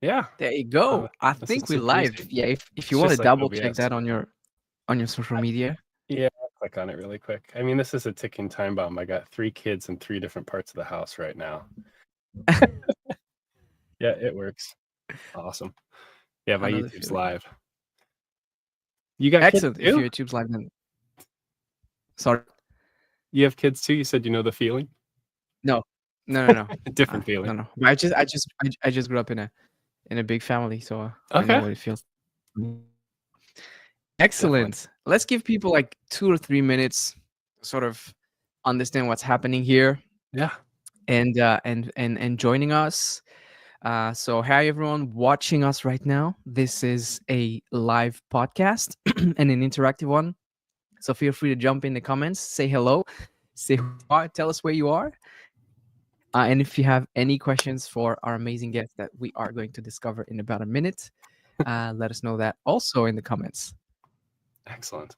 Yeah. There you go. I This is think we super live. easy. Yeah, if you It's want to just like double check OBS. that on your social media. Yeah, I'll click on it really quick. I mean, this is a ticking time bomb. I got 3 kids in 3 different parts of the house right now. Yeah, it works. Awesome. Yeah, my Another YouTube's feeling. live. You got kids Excellent. If too? YouTube's live, then sorry. You have kids too? You said you know the feeling? No, no. Different feeling. No. But I just grew up in a big family, so I know Okay. what it feels. Definitely. Excellent. Let's give people like 2 or 3 minutes, sort of understand what's happening here, Yeah. and joining us. So hi everyone watching us right now. This is a live podcast and an interactive one. So feel free to jump in the comments, say hello, say who you are, tell us where you are. And if you have any questions for our amazing guest that we are going to discover in about a minute, let us know that also in the comments. Excellent.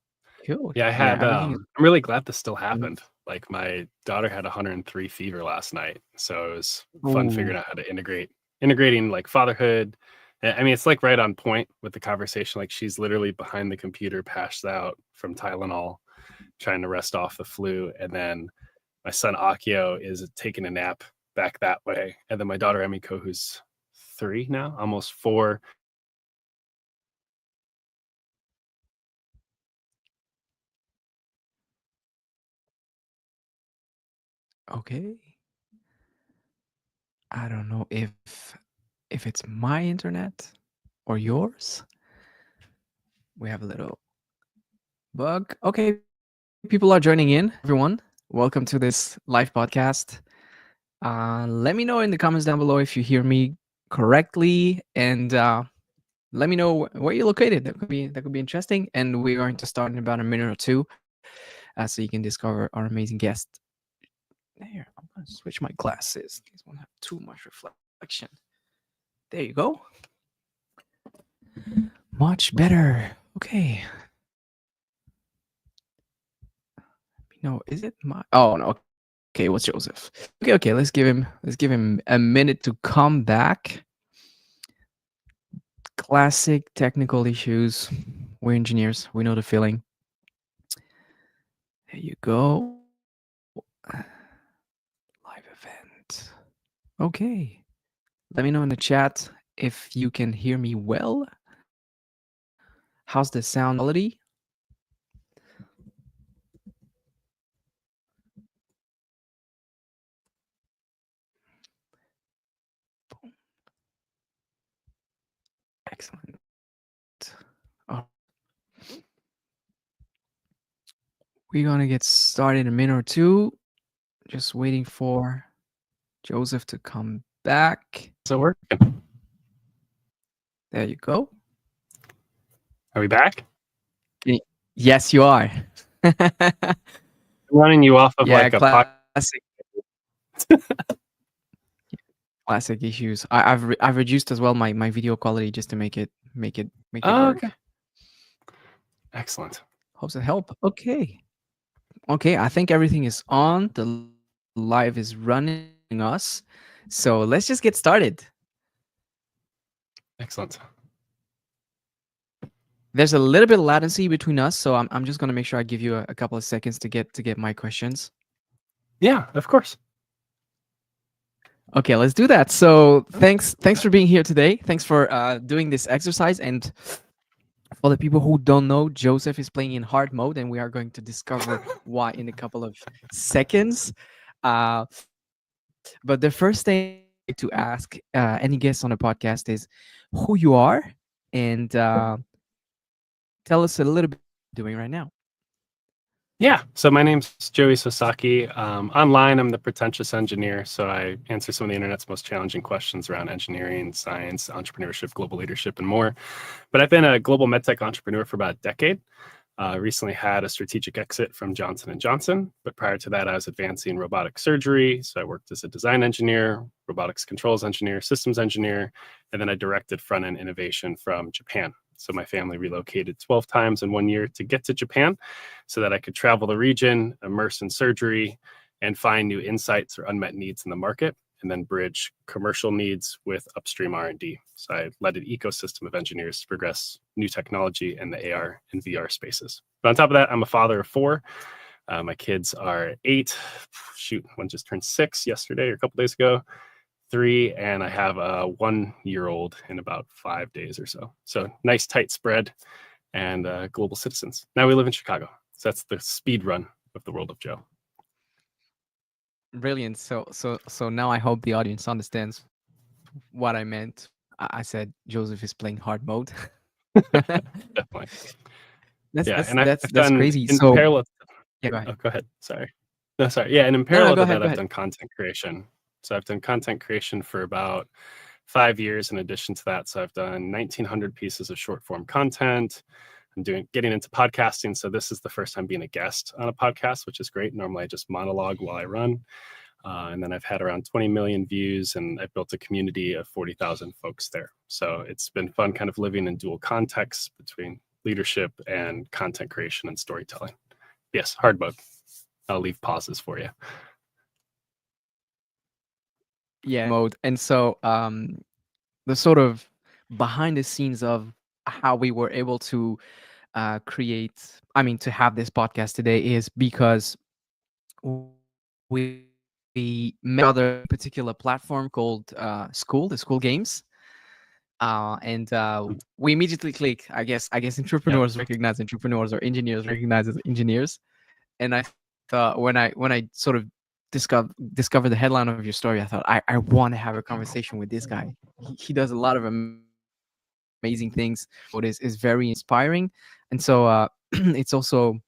Cool. Yeah, I Yeah, had everything is. I'm really glad this still happened. Like my daughter had 103 fever last night, so it was fun Ooh. figuring out how to integrating like fatherhood. I mean, it's like right on point with the conversation. Like she's literally behind the computer, passed out from Tylenol, trying to rest off the flu, and then my son Akio is taking a nap back that way, and then my daughter Emiko, who's 3 now, almost 4. Okay. I don't know if it's my internet or yours. We have a little bug. Okay, people are joining in. Everyone, welcome to this live podcast. Let me know in the comments down below if you hear me correctly, and let me know where you're located. That could be interesting. And we're going to start in about a minute or two, so you can discover our amazing guest. There, I'm gonna switch my glasses. These won't have too much reflection. There you go. Much better. Okay. No, is it my? Oh no. Okay, it was Joseph. Okay. Let's give him a minute to come back. Classic technical issues. We're engineers. We know the feeling. There you go. Live event. Okay. Let me know in the chat if you can hear me well. How's the sound quality? Excellent. Oh, we're gonna get started in a minute or two. Just waiting for Joseph to come back. Is it working? There you go. Are we back? Yes, you are. I'm running you off of Yeah, like a podcast. classic issues. I've reduced as well my video quality just to make it Oh, work. okay. Excellent. Hopes it help. Okay. I think everything is on. The live is running us. So let's just get started. Excellent. There's a little bit of latency between us, so I'm just gonna make sure I give you a couple of seconds to get my questions. Yeah, of course. Okay, let's do that. So thanks for being here today. Thanks for doing this exercise. And for the people who don't know, Joseph is playing in hard mode, and we are going to discover why in a couple of seconds. But the first thing to ask any guest on the podcast is who you are, and tell us a little bit what you're doing right now. Yeah. So my name's Joey Isosaki. Online, I'm the pretentious engineer. So I answer some of the internet's most challenging questions around engineering, science, entrepreneurship, global leadership, and more. But I've been a global medtech entrepreneur for about a decade. Recently had a strategic exit from Johnson & Johnson, but prior to that, I was advancing robotic surgery. So I worked as a design engineer, robotics controls engineer, systems engineer, and then I directed front-end innovation from Japan. So my family relocated 12 times in 1 year to get to Japan so that I could travel the region, immerse in surgery, and find new insights or unmet needs in the market. and then bridge commercial needs with upstream R&D. So I led an ecosystem of engineers to progress new technology in the AR and VR spaces. But on top of that, I'm a father of 4. My kids are 8. Shoot, one just turned 6 yesterday or a couple days ago. 3, and I have a 1-year-old in about 5 days or so. So nice tight spread, and global citizens. Now we live in Chicago. So that's the speed run of the world of Joe. Brilliant. So now I hope the audience understands what I meant. I said Joseph is playing hard mode. Definitely. And I've That's done crazy. in So parallel. yeah, go ahead. Oh, go ahead. Sorry. No, sorry. Yeah, and in No, parallel go to ahead. that, Go I've ahead. done content creation. So I've done content creation for about 5 years in addition to that. So I've done 1,900 pieces of short form content. I'm getting into podcasting. So this is the first time being a guest on a podcast, which is great. Normally I just monologue while I run. And then I've had around 20 million views, and I've built a community of 40,000 folks there. So it's been fun kind of living in dual contexts between leadership and content creation and storytelling. Yes, hard mode. I'll leave pauses for you. Yeah, mode. And so the sort of behind the scenes of how we were able to to have this podcast today is because we met other particular platform called School, the School Games. And we immediately click. I guess Yep. entrepreneurs recognize entrepreneurs, or engineers recognize as engineers. And I thought when I sort of discovered the headline of your story, I thought I want to have a conversation with this guy. He does a lot of amazing things. What is very inspiring, and so it's also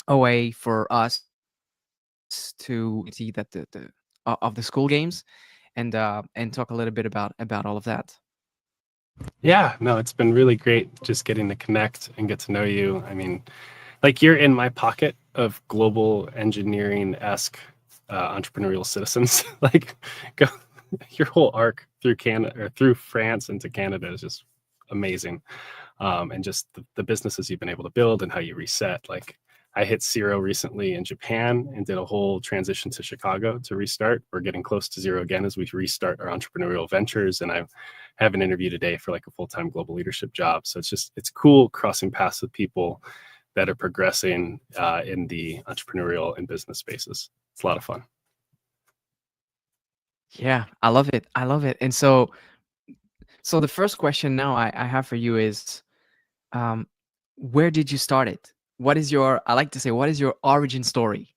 a way for us to see that the of the school games, and talk a little bit about all of that. Yeah, no, it's been really great just getting to connect and get to know you. I mean, like, you're in my pocket of global engineering-esque entrepreneurial citizens. Like, go, your whole arc through Canada or through France into Canada is just amazing. And just the businesses you've been able to build and how you reset. Like, I hit 0 recently in Japan and did a whole transition to Chicago to restart. We're getting close to 0 again as we restart our entrepreneurial ventures. And I have an interview today for like a full-time global leadership job. So it's cool crossing paths with people that are progressing in the entrepreneurial and business spaces. It's a lot of fun. Yeah, I love it. I love it. And so the first question now I have for you is, um, where did you start it? What is your, I like to say, what is your origin story?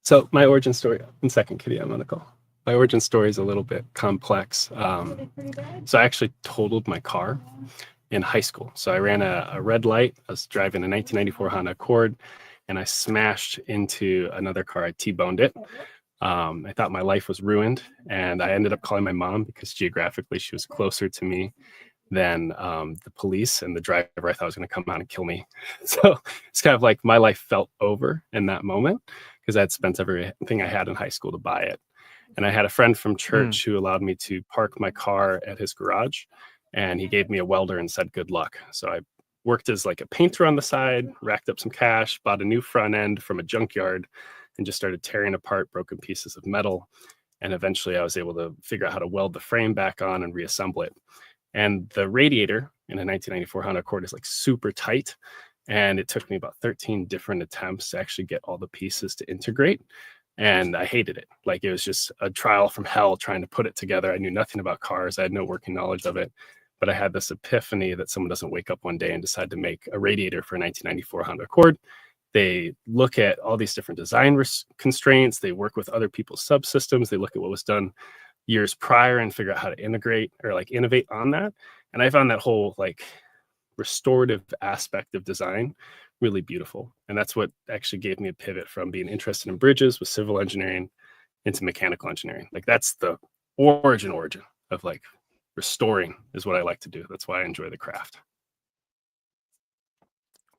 So my origin story, in second, Kitty, I'm on the call. My origin story is a little bit complex. So I actually totaled my car in high school. So I ran a red light. I was driving a 1994 Honda Accord, and I smashed into another car. I T-boned it. I thought my life was ruined, and I ended up calling my mom because geographically she was closer to me than the police and the driver I thought was going to come out and kill me. So it's kind of like my life felt over in that moment because I'd spent everything I had in high school to buy it. And I had a friend from church who allowed me to park my car at his garage, and he gave me a welder and said, good luck. So I worked as like a painter on the side, racked up some cash, bought a new front end from a junkyard, and just started tearing apart broken pieces of metal. And eventually I was able to figure out how to weld the frame back on and reassemble it. And the radiator in a 1994 Honda Accord is like super tight. And it took me about 13 different attempts to actually get all the pieces to integrate. And I hated it. Like, it was just a trial from hell trying to put it together. I knew nothing about cars. I had no working knowledge of it. But I had this epiphany that someone doesn't wake up one day and decide to make a radiator for a 1994 Honda Accord. They look at all these different design constraints. They work with other people's subsystems. They look at what was done years prior and figure out how to integrate or like innovate on that. And I found that whole like restorative aspect of design really beautiful. And that's what actually gave me a pivot from being interested in bridges with civil engineering into mechanical engineering. Like, that's the origin of like restoring is what I like to do. That's why I enjoy the craft.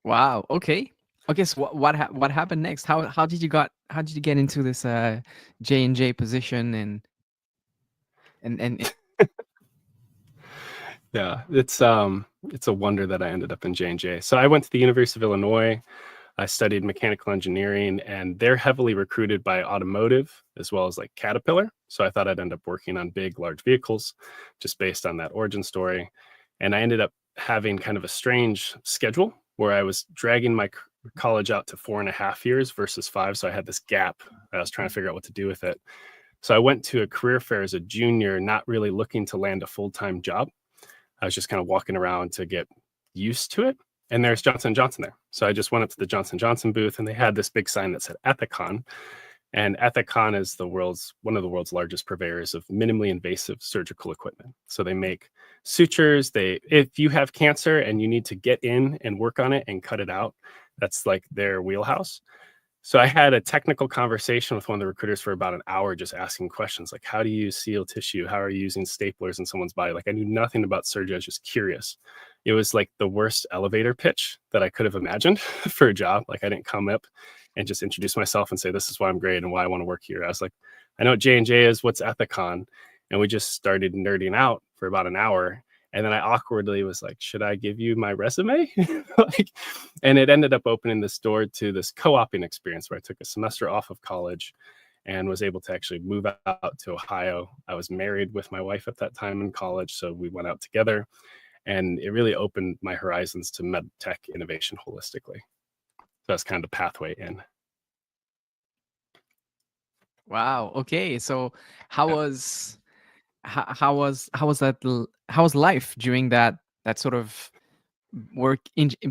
Wow. Okay. Okay. So what happened next? How did you get into this J&J position, and Yeah, it's a wonder that I ended up in J&J. So I went to the University of Illinois. I studied mechanical engineering, and they're heavily recruited by automotive as well as like Caterpillar. So I thought I'd end up working on big, large vehicles just based on that origin story. And I ended up having kind of a strange schedule where I was dragging my college out to 4.5 years versus 5. So I had this gap. I was trying to figure out what to do with it. So I went to a career fair as a junior, not really looking to land a full-time job. I was just kind of walking around to get used to it. And there's Johnson & Johnson there. So I just went up to the Johnson & Johnson booth, and they had this big sign that said Ethicon. And Ethicon is one of the world's largest purveyors of minimally invasive surgical equipment. So they make sutures. If you have cancer and you need to get in and work on it and cut it out, that's like their wheelhouse. So I had a technical conversation with one of the recruiters for about an hour, just asking questions like, how do you seal tissue? How are you using staplers in someone's body? Like, I knew nothing about surgery. I was just curious. It was like the worst elevator pitch that I could have imagined for a job. Like, I didn't come up and just introduce myself and say, this is why I'm great and why I want to work here. I was like, I know what J&J is, what's Ethicon? And we just started nerding out for about an hour. And then I awkwardly was like, should I give you my resume? And it ended up opening this door to this co-oping experience where I took a semester off of college and was able to actually move out to Ohio. I was married with my wife at that time in college, so we went out together. And it really opened my horizons to med tech innovation holistically. So that's kind of the pathway in. Wow. Okay. So how Yeah. was how was life during that sort of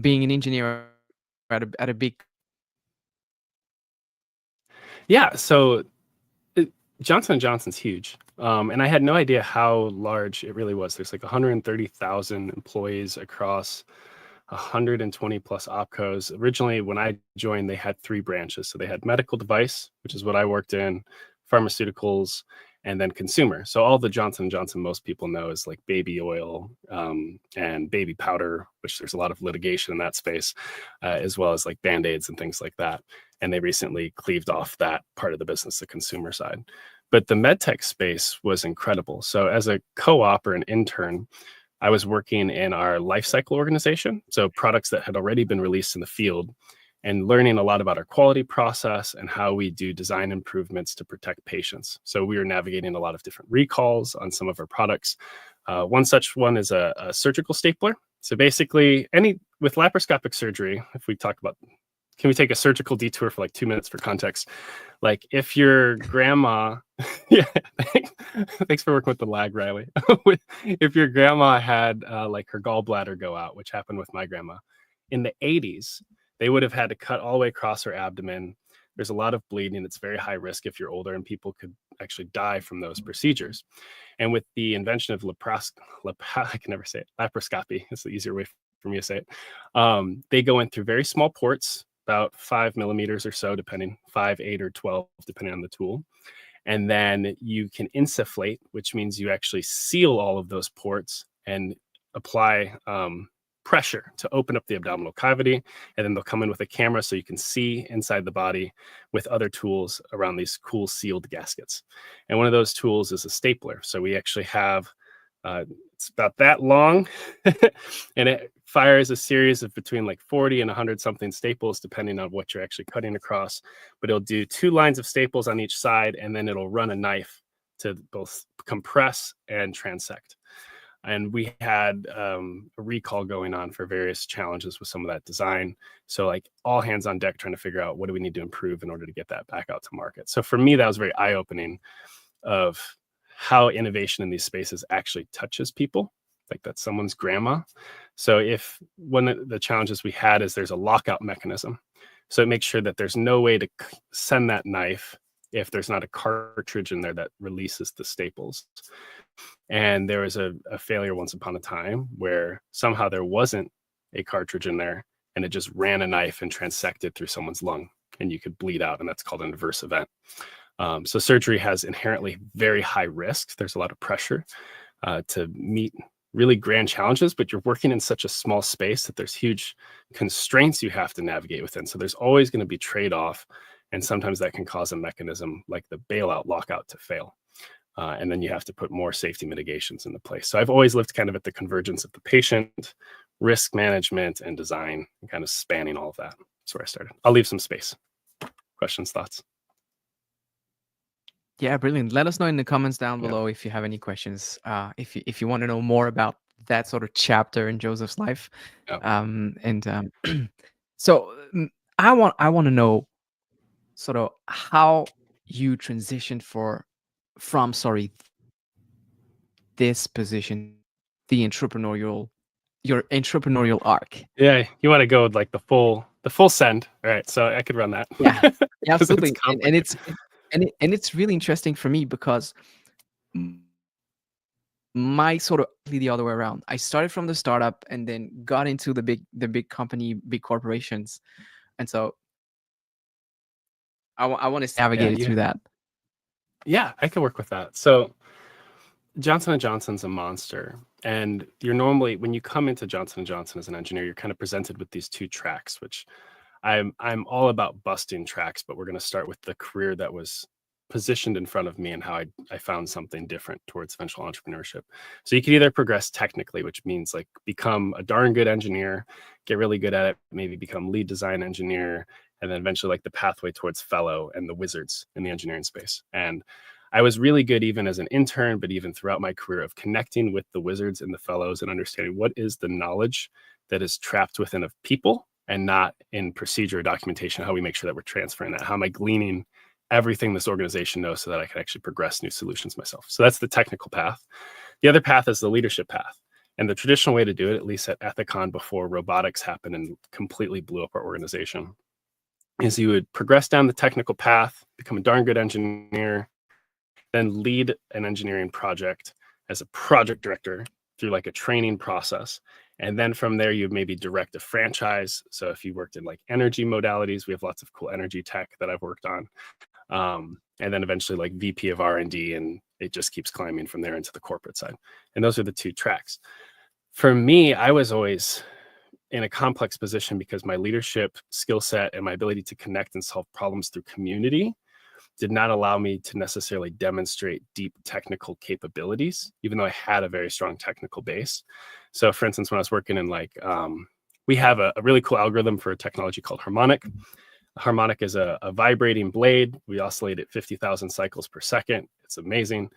being an engineer at a big Yeah. So Johnson & Johnson's huge. And I had no idea how large it really was. There's like 130,000 employees across 120 plus opcos. Originally, when I joined, they had 3 branches. So they had medical device, which is what I worked in, pharmaceuticals, and then consumer. So all the Johnson & Johnson most people know is like baby oil and baby powder, which there's a lot of litigation in that space, as well as like Band-Aids and things like that. And they recently cleaved off that part of the business, the consumer side. But the medtech space was incredible. So as a co-op or an intern, I was working in our life cycle organization, so products that had already been released in the field, and learning a lot about our quality process and how we do design improvements to protect patients. So we were navigating a lot of different recalls on some of our products. One such one is a surgical stapler. So basically, with laparoscopic surgery, if we talk about, can we take a surgical detour for like 2 minutes for context? Like if your grandma, yeah, thanks for working with the lag, Riley. If your grandma had like her gallbladder go out, which happened with my grandma, in the 80s, they would have had to cut all the way across her abdomen. There's a lot of bleeding. It's very high risk if you're older, and people could actually die from those procedures. And with the invention of I can never say it, laparoscopy, it's the easier way for me to say it. They go in through very small ports, about 5 millimeters or so, depending, 5, 8, or 12, depending on the tool. And then you can insufflate, which means you actually seal all of those ports and apply pressure to open up the abdominal cavity. And then they'll come in with a camera so you can see inside the body with other tools around these cool sealed gaskets. And one of those tools is a stapler. So we actually have, it's about that long, and it fires a series of between like 40 and 100 something staples, depending on what you're actually cutting across. But it'll do 2 lines of staples on each side, and then it'll run a knife to both compress and transect. And we had a recall going on for various challenges with some of that design. So like all hands on deck trying to figure out what do we need to improve in order to get that back out to market. So for me, that was very eye-opening of how innovation in these spaces actually touches people, like that's someone's grandma. So if one of the challenges we had is there's a lockout mechanism. So it makes sure that there's no way to send that knife if there's not a cartridge in there that releases the staples. And there was a failure once upon a time where somehow there wasn't a cartridge in there, and it just ran a knife and transected through someone's lung, and you could bleed out, and that's called an adverse event. So surgery has inherently very high risk. There's a lot of pressure to meet really grand challenges, but you're working in such a small space that there's huge constraints you have to navigate within. So there's always going to be trade-off, and sometimes that can cause a mechanism like the bailout lockout to fail. And then you have to put more safety mitigations into place. So I've always lived kind of at the convergence of the patient, risk management, and design, and kind of spanning all of that. That's where I started. I'll leave some space. Questions, thoughts? Yeah, brilliant. Let us know in the comments down Yeah. below if you have any questions. If you want to know more about that sort of chapter in Joseph's life. Yeah. So I want to know sort of how you transitioned from this position, the entrepreneurial your entrepreneurial arc. Yeah, you want to go with like the full send. All right, so I could run that. Yeah, yeah, 'Cause it's absolutely. And complicated. it's really interesting for me because m- my sort of the other way around. I started from the startup and then got into the big company, big corporations, and so I want to Yeah, navigate it through that. yeah, I could work with that. So Johnson & Johnson's a monster. And you're normally, when you come into Johnson & Johnson as an engineer, you're kind of presented with these two tracks, which I'm all about busting tracks, but we're going to start with the career that was positioned in front of me and how I found something different towards eventual entrepreneurship. So you can either progress technically, which means like become a darn good engineer, get really good at it, maybe become lead design engineer, and then eventually like the pathway towards fellow and the wizards in the engineering space. And I was really good even as an intern, but even throughout my career of connecting with the wizards and the fellows and understanding what is the knowledge that is trapped within a people and not in procedure or documentation, how we make sure that we're transferring that. How am I gleaning everything this organization knows so that I can actually progress new solutions myself? So that's the technical path. The other path is the leadership path. And the traditional way to do it, at least at Ethicon before robotics happened and completely blew up our organization, is you would progress down the technical path, become a darn good engineer, then lead an engineering project as a project director through like a training process. And then from there, you maybe direct a franchise. So if you worked in like energy modalities, we have lots of cool energy tech that I've worked on. And then eventually like VP of R&D, and it just keeps climbing from there into the corporate side. And those are the two tracks. For me, I was always in a complex position because my leadership skill set and my ability to connect and solve problems through community did not allow me to necessarily demonstrate deep technical capabilities, even though I had a very strong technical base. So for instance, when I was working in like, we have a really cool algorithm for a technology called harmonic. A harmonic is a vibrating blade. We oscillate at 50,000 cycles per second. It's amazing.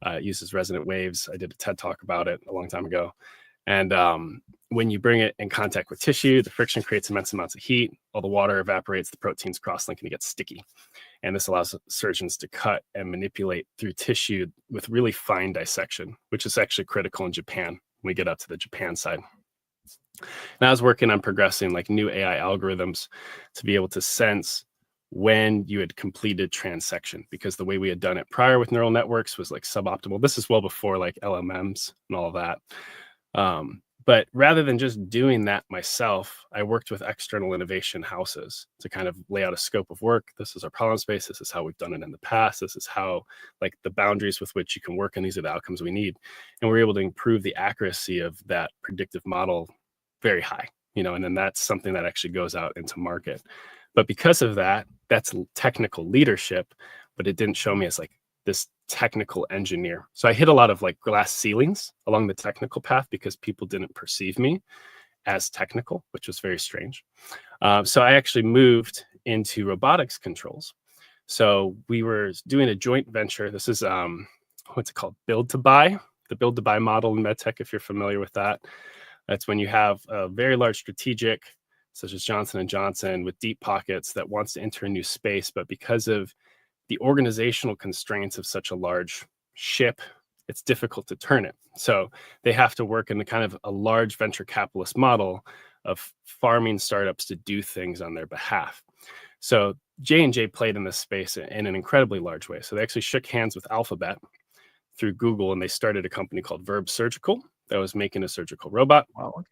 It uses resonant waves. I did a TED talk about it a long time ago. And when you bring it in contact with tissue, the friction creates immense amounts of heat. All the water evaporates, the proteins cross-link and it gets sticky. And this allows surgeons to cut and manipulate through tissue with really fine dissection, which is actually critical in Japan when we get up to the Japan side. And I was working on progressing like new AI algorithms to be able to sense when you had completed transection, because the way we had done it prior with neural networks was like suboptimal. This is well before like LMMs and all of that. But rather than just doing that myself, I worked with external innovation houses to kind of lay out a scope of work. This is our problem space. This is how we've done it in the past. This is how, like, the boundaries with which you can work, and these are the outcomes we need. And we're able to improve the accuracy of that predictive model very high, and then that's something that actually goes out into market. But because of that, that's technical leadership, but it didn't show me as like this technical engineer. So I hit a lot of like glass ceilings along the technical path because people didn't perceive me as technical, which was very strange. So I actually moved into robotics controls. So we were doing a joint venture. This is what's it called? Build to buy. The build to buy model in medtech, if you're familiar with that. That's when you have a very large strategic, such as Johnson & Johnson, with deep pockets that wants to enter a new space, but because of the organizational constraints of such a large ship, it's difficult to turn it. So they have to work in the kind of a large venture capitalist model of farming startups to do things on their behalf. So J&J played in this space in an incredibly large way. So they actually shook hands with Alphabet through Google, and they started a company called Verb Surgical that was making a surgical robot. Wow. Okay.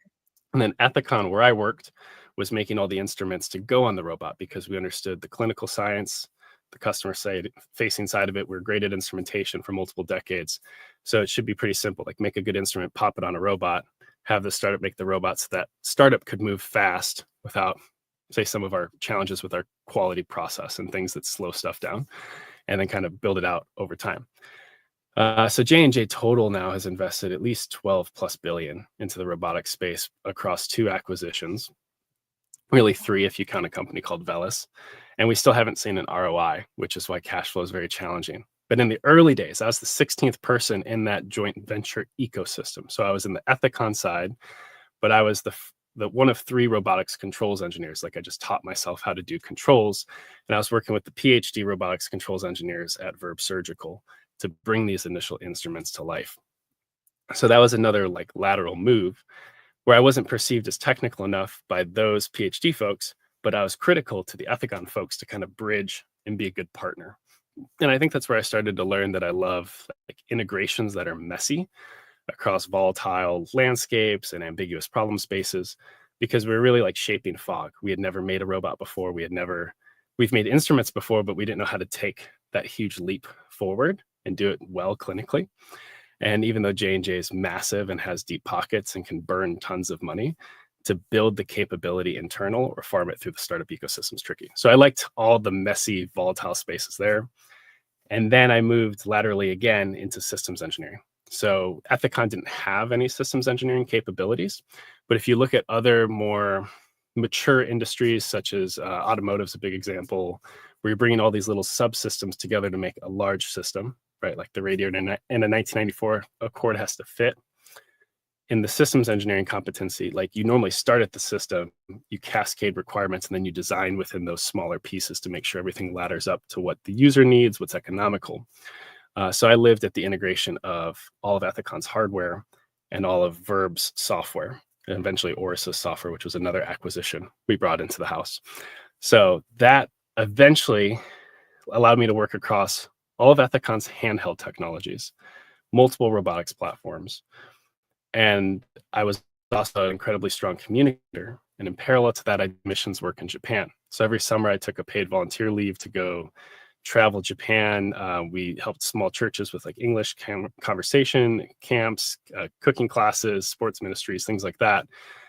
And then Ethicon, where I worked, was making all the instruments to go on the robot because we understood the clinical science, the customer side facing side of it. We're great at instrumentation for multiple decades. So it should be pretty simple, like make a good instrument, pop it on a robot, have the startup make the robot so that startup could move fast without, say, some of our challenges with our quality process and things that slow stuff down, and then kind of build it out over time. So J&J total now has invested at least 12 plus billion into the robotic space across 2 acquisitions. really 3 if you count a company called Velis. And we still haven't seen an ROI, which is why cash flow is very challenging. But in the early days, I was the 16th person in that joint venture ecosystem. So I was in the Ethicon side, but I was the one of 3 robotics controls engineers. Like I just taught myself how to do controls. And I was working with the PhD robotics controls engineers at Verb Surgical to bring these initial instruments to life. So that was another like lateral move where I wasn't perceived as technical enough by those PhD folks, but I was critical to the Ethicon folks to kind of bridge and be a good partner. And I think that's where I started to learn that I love like integrations that are messy across volatile landscapes and ambiguous problem spaces, because we're really like shaping fog. We had never made a robot before. We've made instruments before, but we didn't know how to take that huge leap forward and do it well clinically. And even though J&J is massive and has deep pockets and can burn tons of money, to build the capability internal or farm it through the startup ecosystem is tricky. So I liked all the messy, volatile spaces there. And then I moved laterally again into systems engineering. So Ethicon didn't have any systems engineering capabilities. But if you look at other more mature industries, such as automotive is a big example, where you're bringing all these little subsystems together to make a large system, right? Like the radiator in a 1994 Accord has to fit. In the systems engineering competency, like you normally start at the system, you cascade requirements, and then you design within those smaller pieces to make sure everything ladders up to what the user needs, what's economical. So I lived at the integration of all of Ethicon's hardware and all of Verb's software, and eventually Oris's software, which was another acquisition we brought into the house. So that eventually allowed me to work across all of Ethicon's handheld technologies, multiple robotics platforms. And I was also an incredibly strong communicator. And in parallel to that, I did missions work in Japan. So every summer I took a paid volunteer leave to go travel Japan. We helped small churches with like English conversation camps, cooking classes, sports ministries, things like that.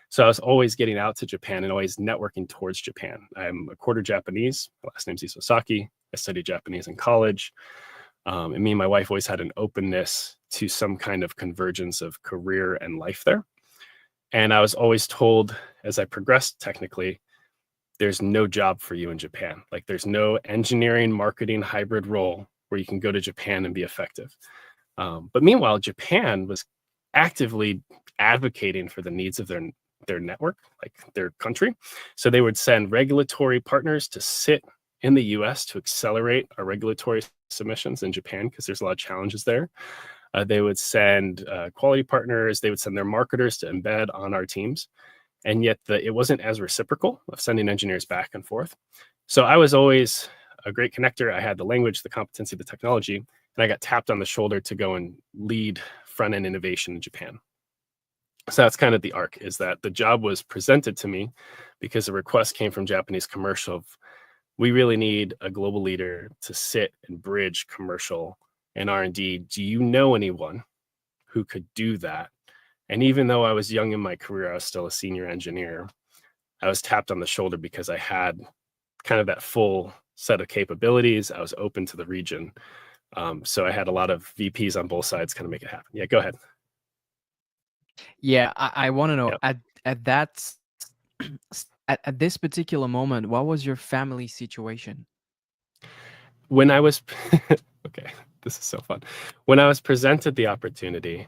So I was always getting out to Japan and always networking towards Japan. I'm a quarter Japanese. My last name's Isosaki. I studied Japanese in college. And me and my wife always had an openness to some kind of convergence of career and life there. And I was always told as I progressed technically, there's no job for you in Japan. Like there's no engineering, marketing, hybrid role where you can go to Japan and be effective. But meanwhile, Japan was actively advocating for the needs of their network, like their country. So they would send regulatory partners to sit in the US to accelerate our regulatory submissions in Japan, because there's a lot of challenges there. They would send quality partners, they would send their marketers to embed on our teams. And yet it wasn't as reciprocal of sending engineers back and forth. So I was always a great connector. I had the language, the competency, the technology, and I got tapped on the shoulder to go and lead front-end innovation in Japan. So that's kind of the arc, is that the job was presented to me because a request came from Japanese commercial of, we really need a global leader to sit and bridge commercial and R&D. Do you know anyone who could do that? And even though I was young in my career, I was still a senior engineer. I was tapped on the shoulder because I had kind of that full set of capabilities. I was open to the region. So I had a lot of VPs on both sides kind of make it happen. Yeah, go ahead. Yeah, I want to know, Yep. at that at this particular moment, what was your family situation? When I was, okay, this is so fun. When I was presented the opportunity,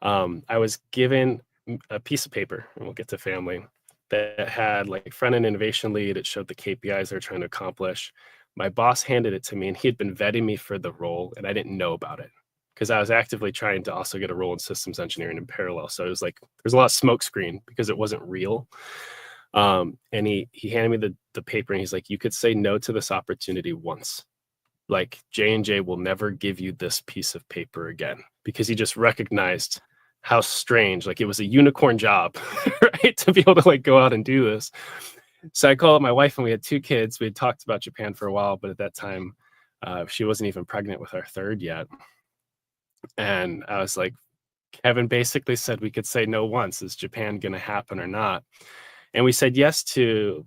I was given a piece of paper, and we'll get to family, that had like front-end innovation lead. It showed the KPIs they're trying to accomplish. My boss handed it to me, and he had been vetting me for the role, and I didn't know about it because I was actively trying to also get a role in systems engineering in parallel. So it was like there's a lot of smoke screen because it wasn't real. And he handed me the paper, and he's like, you could say no to this opportunity once. Like J&J will never give you this piece of paper again, because he just recognized how strange, like it was a unicorn job, right? To be able to like go out and do this. So I called up my wife, and we had 2 kids. We had talked about Japan for a while, but at that time, she wasn't even pregnant with our third yet. And I was like, Kevin basically said we could say no once. Is Japan going to happen or not? And we said yes to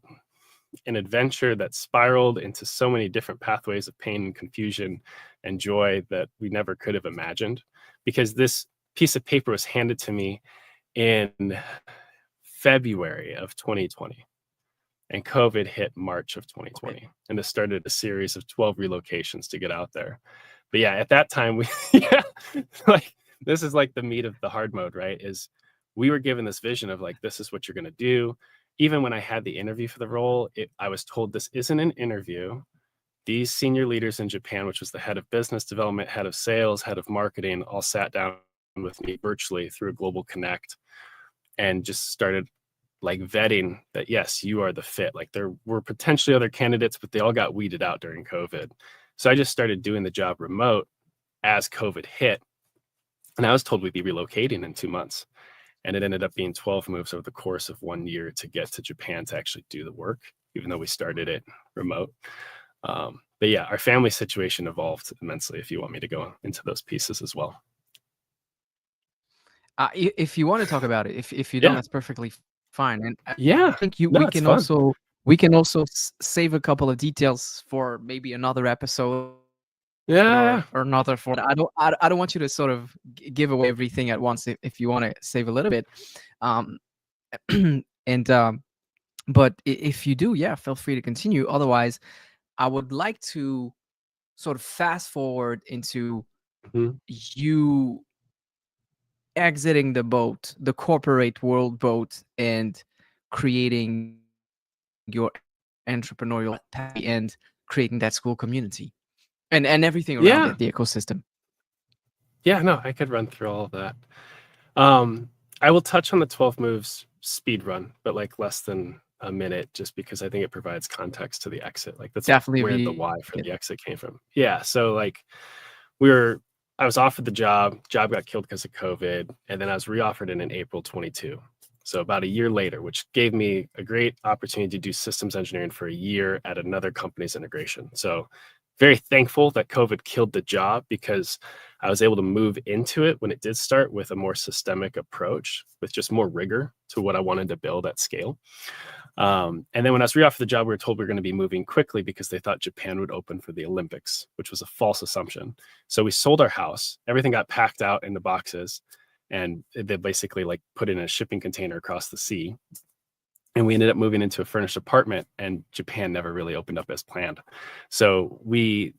an adventure that spiraled into so many different pathways of pain and confusion and joy that we never could have imagined, because this piece of paper was handed to me in February of 2020. and COVID hit March of 2020. And this started a series of 12 relocations to get out there. But yeah, at that time, we, yeah, like this is like the meat of the hard mode, right? Is we were given this vision of like, this is what you're going to do. Even when I had the interview for the role, I was told this isn't an interview. These senior leaders in Japan, which was the head of business development, head of sales, head of marketing, all sat down with me virtually through a global connect and just started like vetting that, yes, you are the fit. Like there were potentially other candidates, but they all got weeded out during COVID. So I just started doing the job remote as COVID hit. And I was told we'd be relocating in 2 months. And it ended up being 12 moves over the course of 1 year to get to Japan to actually do the work, even though we started it remote. But yeah, our family situation evolved immensely, if you want me to go into those pieces as well. If you want to talk about it, if you don't, Yeah. that's perfectly fine. And I Yeah. think No, it's fun. we can also save a couple of details for maybe another episode Yeah. or another for. I don't want you to sort of give away everything at once. If you want to save a little bit, and but if you do, yeah, feel free to continue. Otherwise, I would like to sort of fast forward into Mhm. you exiting the boat, the corporate world boat, and creating your entrepreneurial path and creating that school community and everything around Yeah. it, the ecosystem. Yeah, no, I could run through all of that. I will touch on the 12 moves speed run, but like less than a minute, just because I think it provides context to the exit. Like that's Definitely where the be why for the exit came from. Yeah. So like I was offered the job got killed because of COVID. And then I was reoffered in April 22. So about a year later, which gave me a great opportunity to do systems engineering for a year at another company's integration. So very thankful that COVID killed the job because I was able to move into it when it did start with a more systemic approach with just more rigor to what I wanted to build at scale. And then when I was reoffered the job, we were told we were going to be moving quickly because they thought Japan would open for the Olympics, which was a false assumption. So we sold our house, everything got packed out into boxes, and they basically like put in a shipping container across the sea. And we ended up moving into a furnished apartment, and Japan never really opened up as planned. So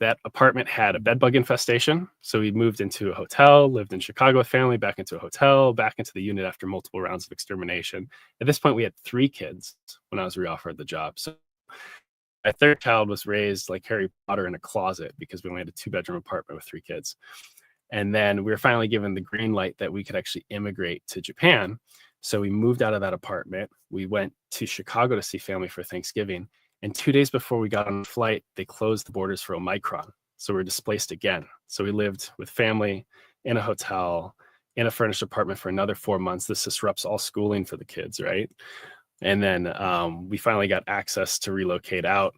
that apartment had a bed bug infestation. So we moved into a hotel, lived in Chicago with family, back into a hotel, back into the unit after multiple rounds of extermination. At this point, we had 3 kids when I was reoffered the job. So my third child was raised like Harry Potter in a closet because we only had a 2-bedroom apartment with 3 kids. And then we were finally given the green light that we could actually immigrate to Japan. So we moved out of that apartment. We went to Chicago to see family for Thanksgiving. And 2 days before we got on the flight, they closed the borders for Omicron. So we were displaced again. So we lived with family in a hotel, in a furnished apartment for another 4 months. This disrupts all schooling for the kids, right? And then we finally got access to relocate out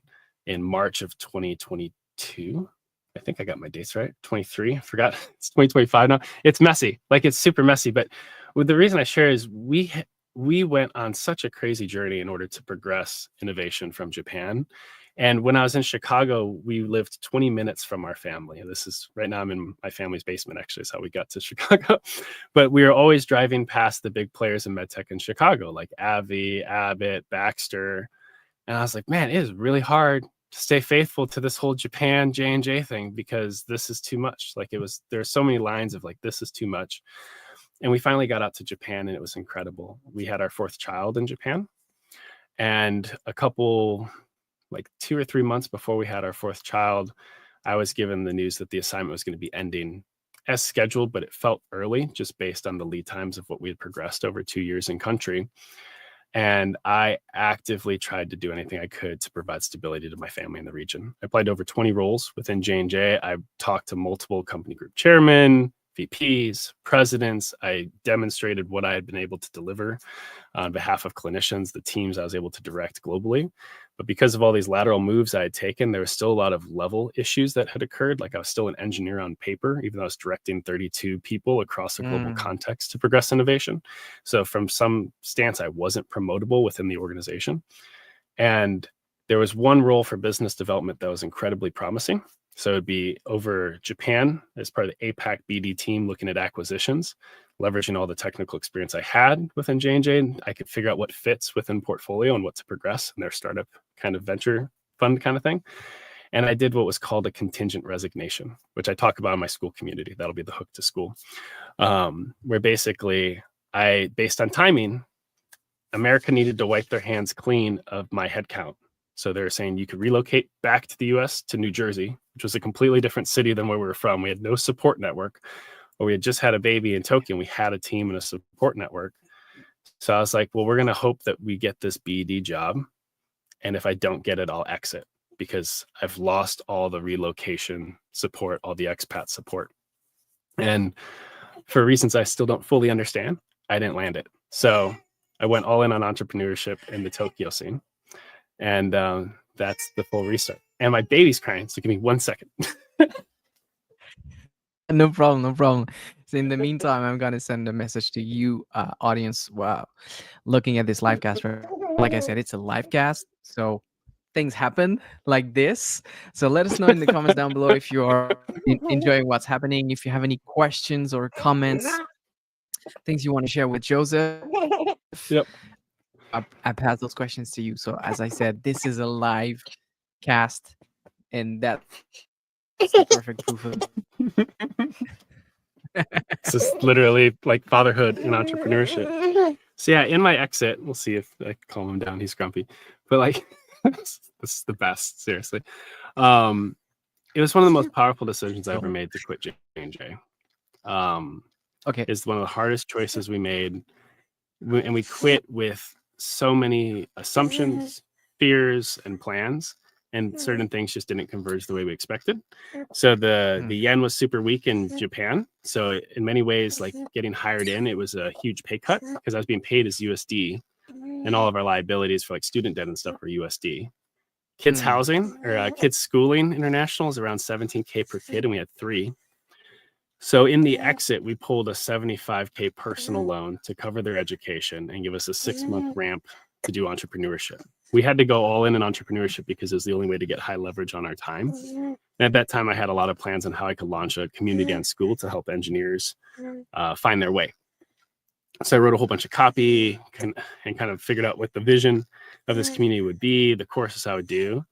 in March of 2022. I think I got my dates right. 23. I forgot. It's 2025 now. It's messy. Like it's super messy. But the reason I share is we went on such a crazy journey in order to progress innovation from Japan. And when I was in Chicago, we lived 20 minutes from our family. This is right now I'm in my family's basement, actually, is how we got to Chicago. But we were always driving past the big players in medtech in Chicago, like AbbVie, Abbott, Baxter. And I was like, man, it is really hard to stay faithful to this whole Japan J&J thing because this is too much. Like there's so many lines of like, this is too much. And we finally got out to Japan and it was incredible. We had our 4th child in Japan, and a couple, like 2 or 3 months before we had our 4th child, I was given the news that the assignment was going to be ending as scheduled, but it felt early just based on the lead times of what we had progressed over 2 years in country. And I actively tried to do anything I could to provide stability to my family in the region. I applied to over 20 roles within J&J. I talked to multiple company group chairmen, VPs, presidents. I demonstrated what I had been able to deliver on behalf of clinicians, the teams I was able to direct globally. But because of all these lateral moves I had taken, there was still a lot of level issues that had occurred. Like I was still an engineer on paper, even though I was directing 32 people across a global context to progress innovation. So from some stance, I wasn't promotable within the organization. And there was one role for business development that was incredibly promising. So it'd be over Japan as part of the APAC BD team looking at acquisitions. leveraging all the technical experience I had within J&J, I could figure out what fits within portfolio and what to progress in their startup kind of venture fund kind of thing. And I did what was called a contingent resignation, which I talk about in my school community. That'll be the hook to school, where basically based on timing, America needed to wipe their hands clean of my headcount. So they're saying you could relocate back to the US to New Jersey, which was a completely different city than where we were from. We had no support network, or we had just had a baby in Tokyo and we had a team and a support network. So I was like, well, we're going to hope that we get this BD job. And if I don't get it, I'll exit, because I've lost all the relocation support, all the expat support. And for reasons I still don't fully understand, I didn't land it. So I went all in on entrepreneurship in the Tokyo scene. And that's the full restart. And my baby's crying, so give me 1 second. No problem, no problem. So in the meantime, I'm gonna send a message to you, audience. Wow, looking at this live cast. Like I said, it's a live cast, so things happen like this. So let us know in the comments down below if you are enjoying what's happening. If you have any questions or comments, things you want to share with Joseph. Yep. I pass those questions to you. So as I said, this is a live cast, and that's the perfect proof of This is literally like fatherhood and entrepreneurship. So yeah, in my exit, we'll see if I calm him down. He's grumpy, but like this is the best. Seriously, it was one of the most powerful decisions I ever made to quit J&J. Okay. It's one of the hardest choices we made, and we quit with so many assumptions, fears, and plans, and certain things just didn't converge the way we expected. So the yen was super weak in Japan. So in many ways, like getting hired in, it was a huge pay cut because I was being paid as USD, and all of our liabilities for like student debt and stuff were USD. Kids housing or kids schooling international is around 17K per kid, and we had 3. So in the exit, we pulled a 75K personal loan to cover their education and give us a 6-month ramp to do entrepreneurship. We had to go all in entrepreneurship because it was the only way to get high leverage on our time. And at that time, I had a lot of plans on how I could launch a community on school to help engineers find their way. So I wrote a whole bunch of copy and kind of figured out what the vision of this community would be, the courses I would do.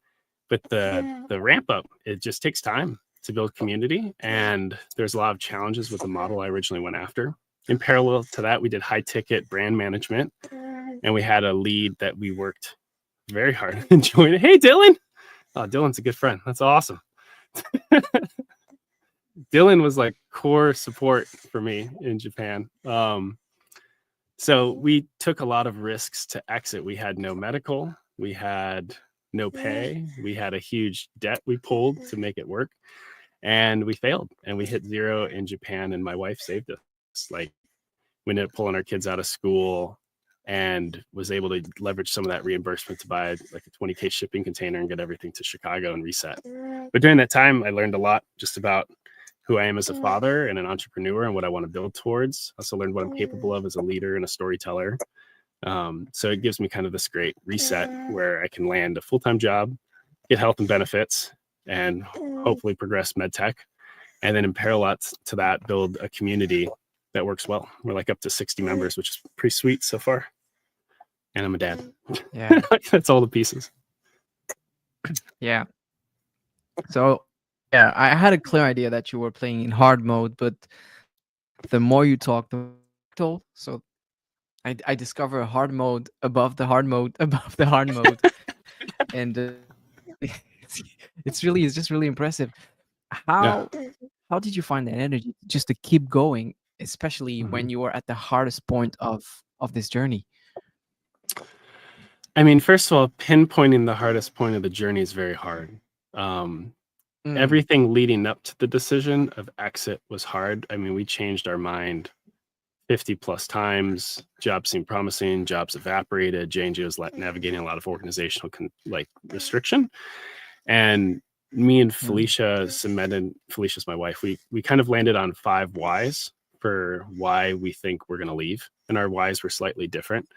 But the ramp up, it just takes time to build community. And there's a lot of challenges with the model I originally went after. In parallel to that, we did high ticket brand management, and we had a lead that we worked very hard to join. Hey, Dylan. Oh, Dylan's a good friend. That's awesome. Dylan was like core support for me in Japan. So we took a lot of risks to exit. We had no medical, we had no pay, we had a huge debt we pulled to make it work, and we failed, and we hit 0 in Japan, and my wife saved us. Like, we ended up pulling our kids out of school and was able to leverage some of that reimbursement to buy like a 20K shipping container and get everything to Chicago and reset. But during that time, I learned a lot just about who I am as a father and an entrepreneur and what I want to build towards. I also learned what I'm capable of as a leader and a storyteller. So it gives me kind of this great reset where I can land a full-time job, get health and benefits, and hopefully progress medtech. And then in parallel to that, build a community that works well. We're like up to 60 members, which is pretty sweet so far. And I'm a dad. Yeah. That's all the pieces. Yeah. So yeah, I had a clear idea that you were playing in hard mode, but the more you talk, the more you told. So I discover a hard mode above the hard mode above the hard mode, and it's just really impressive. How did you find that energy just to keep going, especially when you were at the hardest point of this journey? I mean, first of all, pinpointing the hardest point of the journey is very hard. Everything leading up to the decision of exit was hard. I mean, we changed our mind 50 plus times. Jobs seemed promising, jobs evaporated. J&J was navigating a lot of organizational restriction. And me and Felicia cemented, Felicia's my wife, we kind of landed on 5 whys for why we think we're going to leave. And our whys were slightly different.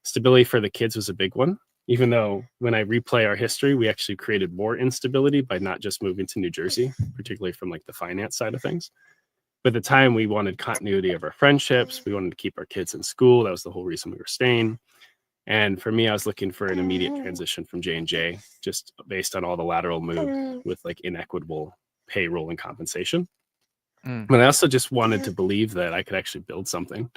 Stability for the kids was a big one, even though when I replay our history, we actually created more instability by not just moving to New Jersey, particularly from like the finance side of things. But at the time, we wanted continuity of our friendships. We wanted to keep our kids in school. That was the whole reason we were staying. And for me, I was looking for an immediate transition from J&J, just based on all the lateral move with like inequitable payroll and compensation. But I also just wanted to believe that I could actually build something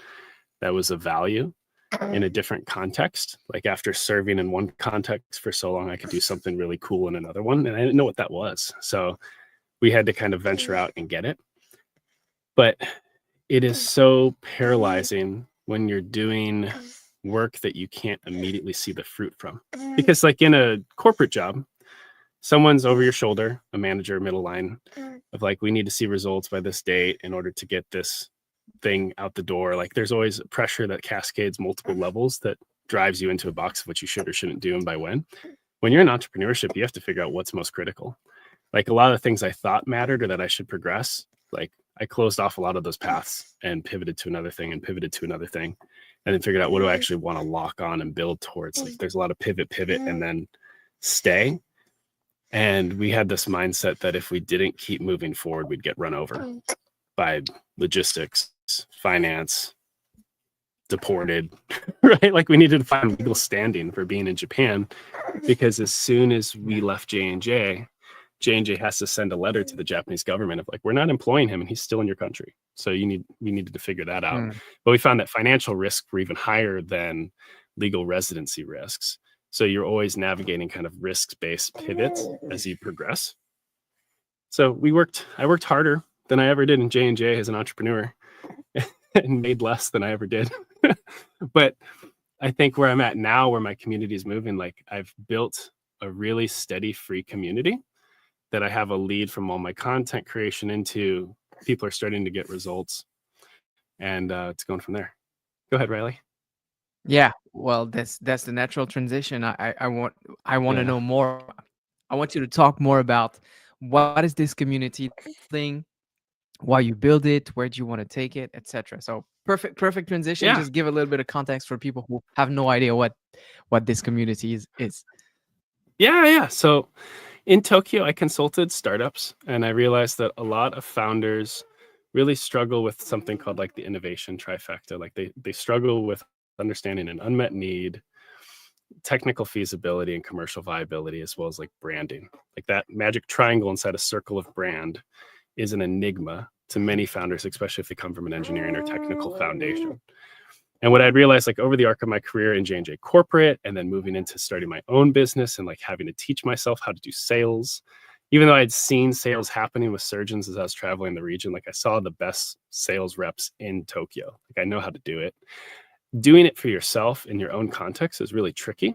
that was of value in a different context. Like after serving in one context for so long, I could do something really cool in another one. And I didn't know what that was. So we had to kind of venture out and get it. But it is so paralyzing when you're doing work that you can't immediately see the fruit from. Because like in a corporate job, someone's over your shoulder, a manager, middle line of like, we need to see results by this date in order to get this thing out the door. Like there's always pressure that cascades multiple levels that drives you into a box of what you should or shouldn't do and by when. When you're in entrepreneurship, you have to figure out what's most critical. Like a lot of things I thought mattered or that I should progress, like I closed off a lot of those paths and pivoted to another thing and pivoted to another thing, and then figured out what do I actually want to lock on and build towards. Like there's a lot of pivot, and then stay. And we had this mindset that if we didn't keep moving forward, we'd get run over by logistics, finance, deported, right? Like we needed to find legal standing for being in Japan, because as soon as we left J&J has to send a letter to the Japanese government of like, we're not employing him and he's still in your country. So we needed to figure that out. But we found that financial risks were even higher than legal residency risks. So you're always navigating kind of risk-based pivots as you progress. So I worked harder than I ever did in J&J as an entrepreneur and made less than I ever did. But I think where I'm at now, where my community is moving, like I've built a really steady free community that I have a lead from all my content creation into. People are starting to get results, and it's going from there. Go ahead, Riley. Yeah, well, that's the natural transition. I want to know more. I want you to talk more about what is this community thing, why you build it, where do you want to take it, etc. So perfect transition. Yeah. Just give a little bit of context for people who have no idea what this community is. Yeah. So in Tokyo, I consulted startups, and I realized that a lot of founders really struggle with something called like the innovation trifecta. Like they struggle with understanding an unmet need, technical feasibility, and commercial viability, as well as like branding. Like that magic triangle inside a circle of brand is an enigma to many founders, especially if they come from an engineering or technical foundation. And what I'd realized, like over the arc of my career in J&J corporate, and then moving into starting my own business and like having to teach myself how to do sales, even though I'd seen sales happening with surgeons as I was traveling the region, like I saw the best sales reps in Tokyo. Like I know how to do it. Doing it for yourself in your own context is really tricky.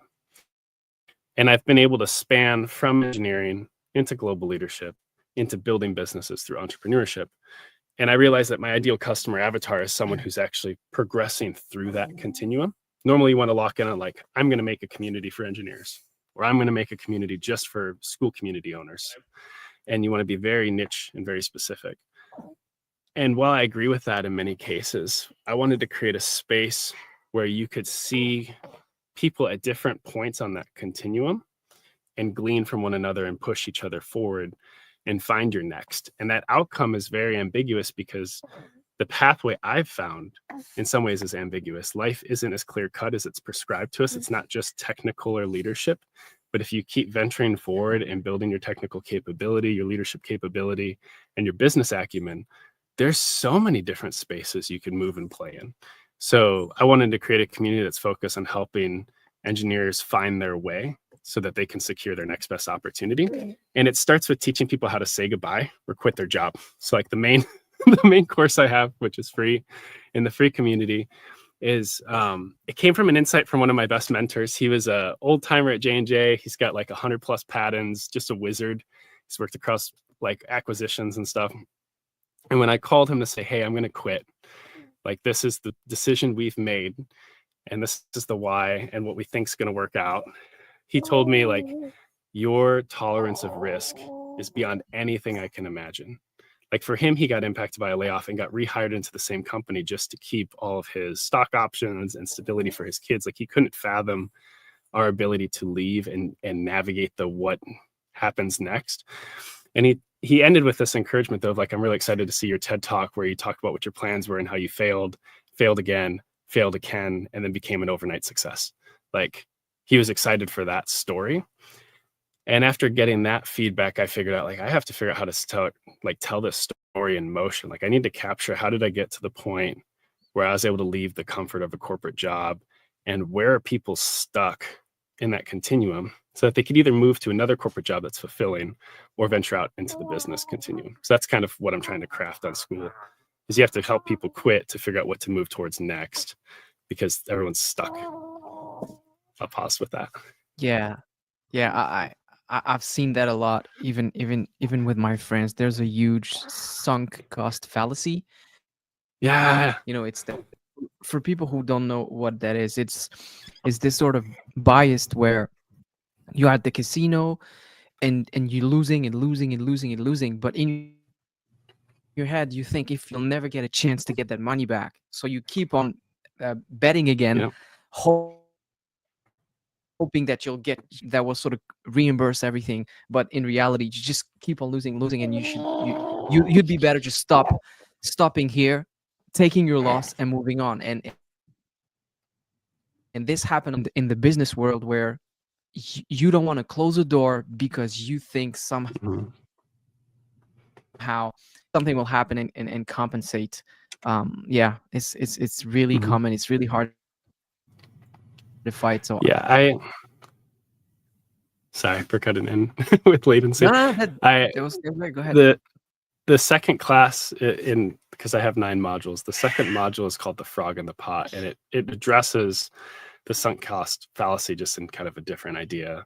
And I've been able to span from engineering into global leadership, into building businesses through entrepreneurship. And I realized that my ideal customer avatar is someone who's actually progressing through that continuum. Normally you want to lock in on like, I'm going to make a community for engineers, or I'm going to make a community just for school community owners. And you want to be very niche and very specific. And while I agree with that in many cases, I wanted to create a space where you could see people at different points on that continuum and glean from one another and push each other forward and find your next. And that outcome is very ambiguous because the pathway I've found in some ways is ambiguous. Life isn't as clear cut as it's prescribed to us. It's not just technical or leadership, but if you keep venturing forward and building your technical capability, your leadership capability, and your business acumen, there's so many different spaces you can move and play in. So I wanted to create a community that's focused on helping engineers find their way so that they can secure their next best opportunity. And it starts with teaching people how to say goodbye or quit their job. So like the main course I have, which is free in the free community, is it came from an insight from one of my best mentors. He was a old timer at J&J. He's got like 100+ patents, just a wizard. He's worked across like acquisitions and stuff. And when I called him to say, hey, I'm going to quit, like this is the decision we've made, and this is the why and what we think is going to work out. He told me like, your tolerance of risk is beyond anything I can imagine. Like for him, he got impacted by a layoff and got rehired into the same company just to keep all of his stock options and stability for his kids. Like he couldn't fathom our ability to leave and navigate the what happens next. And he he ended with this encouragement though, of like, I'm really excited to see your TED talk where you talk about what your plans were and how you failed again, failed again, and then became an overnight success. Like, he was excited for that story. And after getting that feedback, I figured out, like, I have to figure out how to tell this story in motion. Like, I need to capture, how did I get to the point where I was able to leave the comfort of a corporate job, and where are people stuck in that continuum, so that they could either move to another corporate job that's fulfilling or venture out into the business continuum. So that's kind of what I'm trying to craft on school, is you have to help people quit to figure out what to move towards next, because everyone's stuck. I'll pause with that. Yeah, yeah. I've seen that a lot. Even with my friends, there's a huge sunk cost fallacy. Yeah. It's that, for people who don't know what that is, it's this sort of biased where you're at the casino and you're losing and losing and losing and losing, but in your head you think if you'll never get a chance to get that money back, so you keep on betting again, Yeah. hoping that you'll get, that will sort of reimburse everything, but in reality you just keep on losing, and you'd be better just stopping here, taking your loss and moving on. And this happened in the business world, where you don't want to close a door because you think somehow Mhm. something will happen and compensate. Yeah, it's really Mhm. common. It's really hard to fight. So Yeah, sorry for cutting in with latency. no, I that was great. Go ahead. the second class in because I have 9 modules. The second module is called The Frog in the Pot, and it addresses the sunk cost fallacy just in kind of a different idea.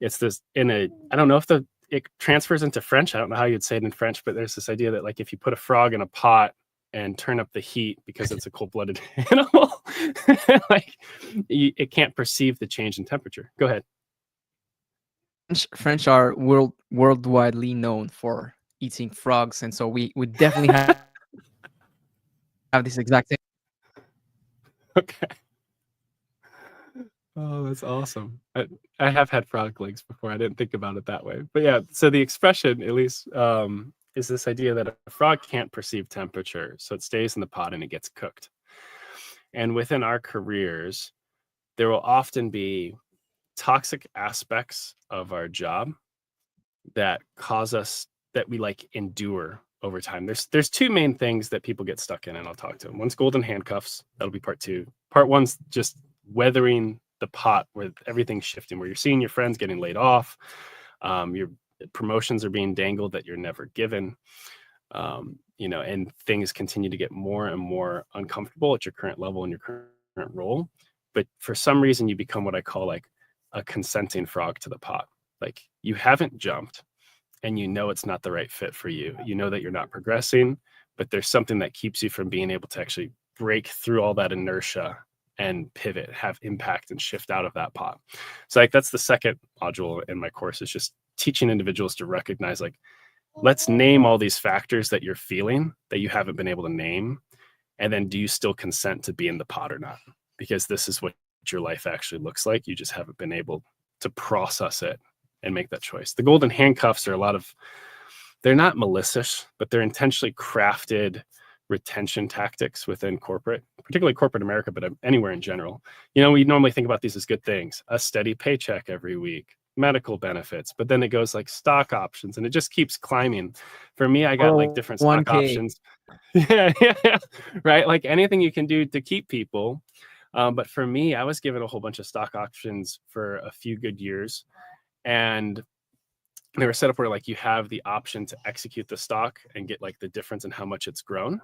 It's this I don't know if it transfers into French. I don't know how you'd say it in French, but there's this idea that, like, if you put a frog in a pot and turn up the heat because it's a cold-blooded animal, like, it can't perceive the change in temperature. Go ahead. French are worldwidely known for eating frogs, and so we definitely have this exact thing. Okay. Oh, that's awesome. I have had frog legs before. I didn't think about it that way. But yeah, so the expression, at least, is this idea that a frog can't perceive temperature, so it stays in the pot and it gets cooked. And within our careers, there will often be toxic aspects of our job that cause us, that we like endure over time. There's 2 main things that people get stuck in, and I'll talk to them. One's golden handcuffs. That'll be part 2. Part 1's just weathering the pot, where everything's shifting, where you're seeing your friends getting laid off, your promotions are being dangled that you're never given, and things continue to get more and more uncomfortable at your current level and your current role. But for some reason, you become what I call, like, a consenting frog to the pot. Like, you haven't jumped, and it's not the right fit for you. You know that you're not progressing, but there's something that keeps you from being able to actually break through all that inertia and pivot, have impact, and shift out of that pot. So, like, that's the second module in my course, is just teaching individuals to recognize, like, let's name all these factors that you're feeling that you haven't been able to name. And then, do you still consent to be in the pot or not? Because this is what your life actually looks like. You just haven't been able to process it and make that choice. The golden handcuffs are they're not malicious, but they're intentionally crafted retention tactics within corporate, particularly corporate America, but anywhere in general. We normally think about these as good things: a steady paycheck every week, medical benefits, but then it goes like stock options, and it just keeps climbing. For me, I got like different stock 1K. options. Yeah, right. Like, anything you can do to keep people. But for me, I was given a whole bunch of stock options for a few good years, and they were set up where, like, you have the option to execute the stock and get, like, the difference in how much it's grown.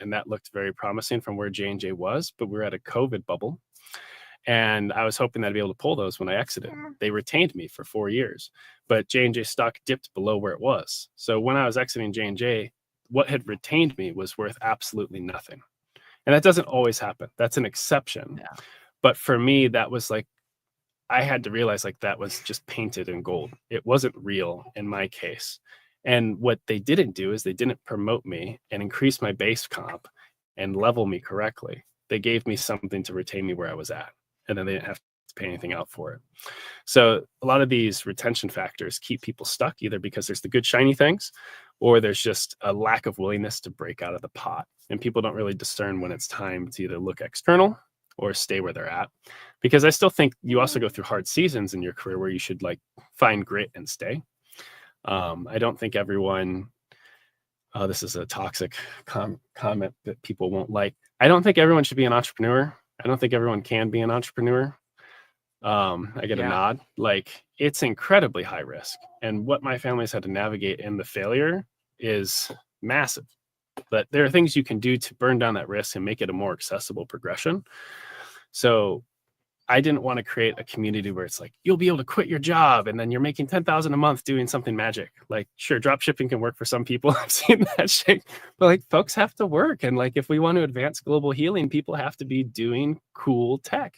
And that looked very promising from where J&J was, but we were at a COVID bubble. And I was hoping that I'd be able to pull those when I exited. They retained me for 4 years, but J&J stock dipped below where it was. So when I was exiting J&J, what had retained me was worth absolutely nothing. And that doesn't always happen. That's an exception. Yeah. But for me, that was like, I had to realize, like, that was just painted in gold. It wasn't real in my case. And what they didn't do is they didn't promote me and increase my base comp and level me correctly. They gave me something to retain me where I was at. And then they didn't have to pay anything out for it. So a lot of these retention factors keep people stuck, either because there's the good shiny things, or there's just a lack of willingness to break out of the pot. And people don't really discern when it's time to either look external or stay where they're at. Because I still think you also go through hard seasons in your career where you should like find grit and stay. I don't think everyone, this is a toxic comment that people won't like. I don't think everyone should be an entrepreneur. I don't think everyone can be an entrepreneur. I get a nod. Like, it's incredibly high risk. And what my family's had to navigate in the failure is massive. But there are things you can do to burn down that risk and make it a more accessible progression. So I didn't want to create a community where it's like, you'll be able to quit your job and then you're making 10,000 a month doing something magic. Like, sure, drop shipping can work for some people. I've seen that shit. But like, folks have to work. And like, if we want to advance global healing, people have to be doing cool tech.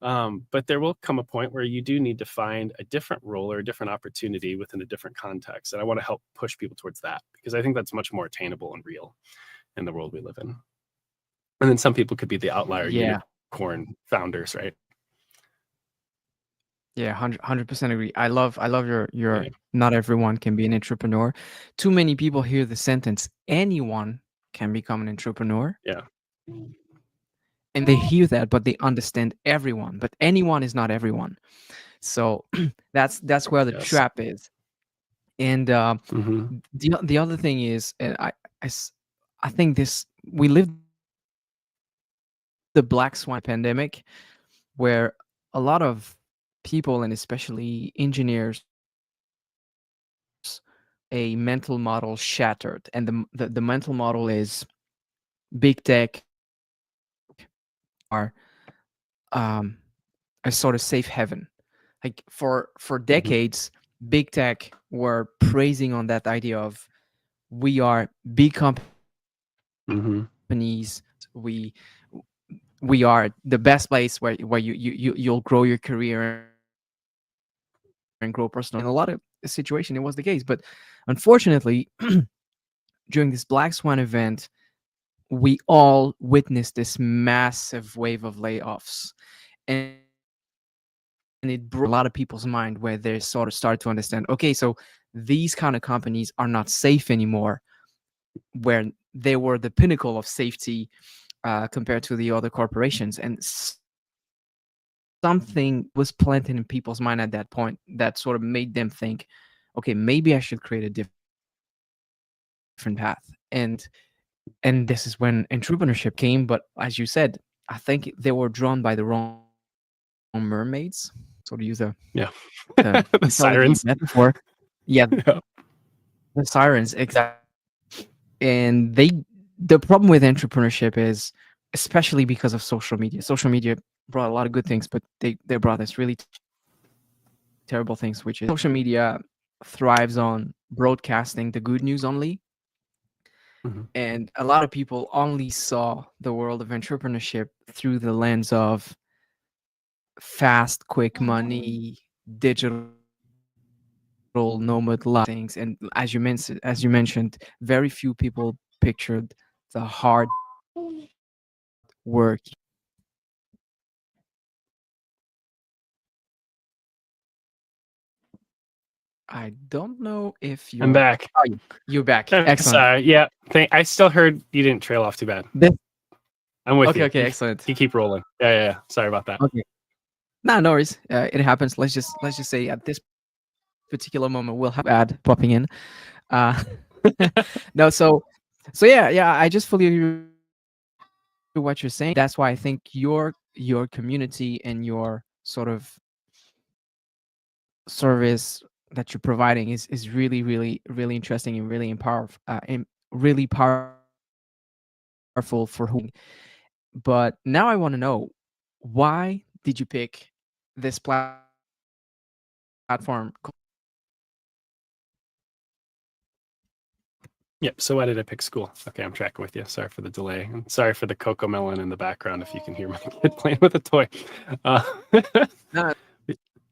But there will come a point where you do need to find a different role or a different opportunity within a different context. And I want to help push people towards that because I think that's much more attainable and real in the world we live in. And then some people could be the outlier unicorn founders, right? Yeah, 100% agree. I love your not everyone can be an entrepreneur. Too many people hear the sentence anyone can become an entrepreneur. Yeah. And they hear that, but they understand everyone. But anyone is not everyone. So that's where the trap is. And the other thing is, I think we lived the black swan pandemic, where a lot of people, and especially engineers, a mental model shattered. And the mental model is big tech are a sort of safe haven. Like for decades, big tech were praising on that idea of we are big companies. We are the best place where you'll grow your career and grow personally. In a lot of situations, it was the case. But unfortunately, during this Black Swan event, we all witnessed this massive wave of layoffs. And it broke a lot of people's mind where they sort of started to understand, okay, so these kind of companies are not safe anymore, where they were the pinnacle of safety compared to the other corporations. And something was planted in people's mind at that point that sort of made them think, okay, maybe I should create a different path. And this is when entrepreneurship came. But as you said, I think they were drawn by the wrong mermaids. So to use the the sirens metaphor. Yeah. The sirens, exactly. And the problem with entrepreneurship is, especially because of social media brought a lot of good things, but they brought this really terrible things, which is social media thrives on broadcasting the good news only. And a lot of people only saw the world of entrepreneurship through the lens of fast, quick money, digital nomad life things. And as you mentioned, very few people pictured the hard work. I don't know if you're... I'm back. Oh, you're back. Excellent. Sorry. Yeah. I still heard you didn't trail off too bad. I'm with you. Okay, excellent. You keep rolling. Yeah. Sorry about that. Okay. No worries. It happens. Let's just say at this particular moment we'll have ad popping in. No, so yeah. I just fully agree with what you're saying. That's why I think your community and your sort of service that you're providing is really, really, really interesting and really really powerful for whom. But now I want to know, why did you pick this platform? Yep. So why did I pick school? Okay, I'm tracking with you. Sorry for the delay. And sorry for the cocoa melon in the background if you can hear my kid playing with a toy. No.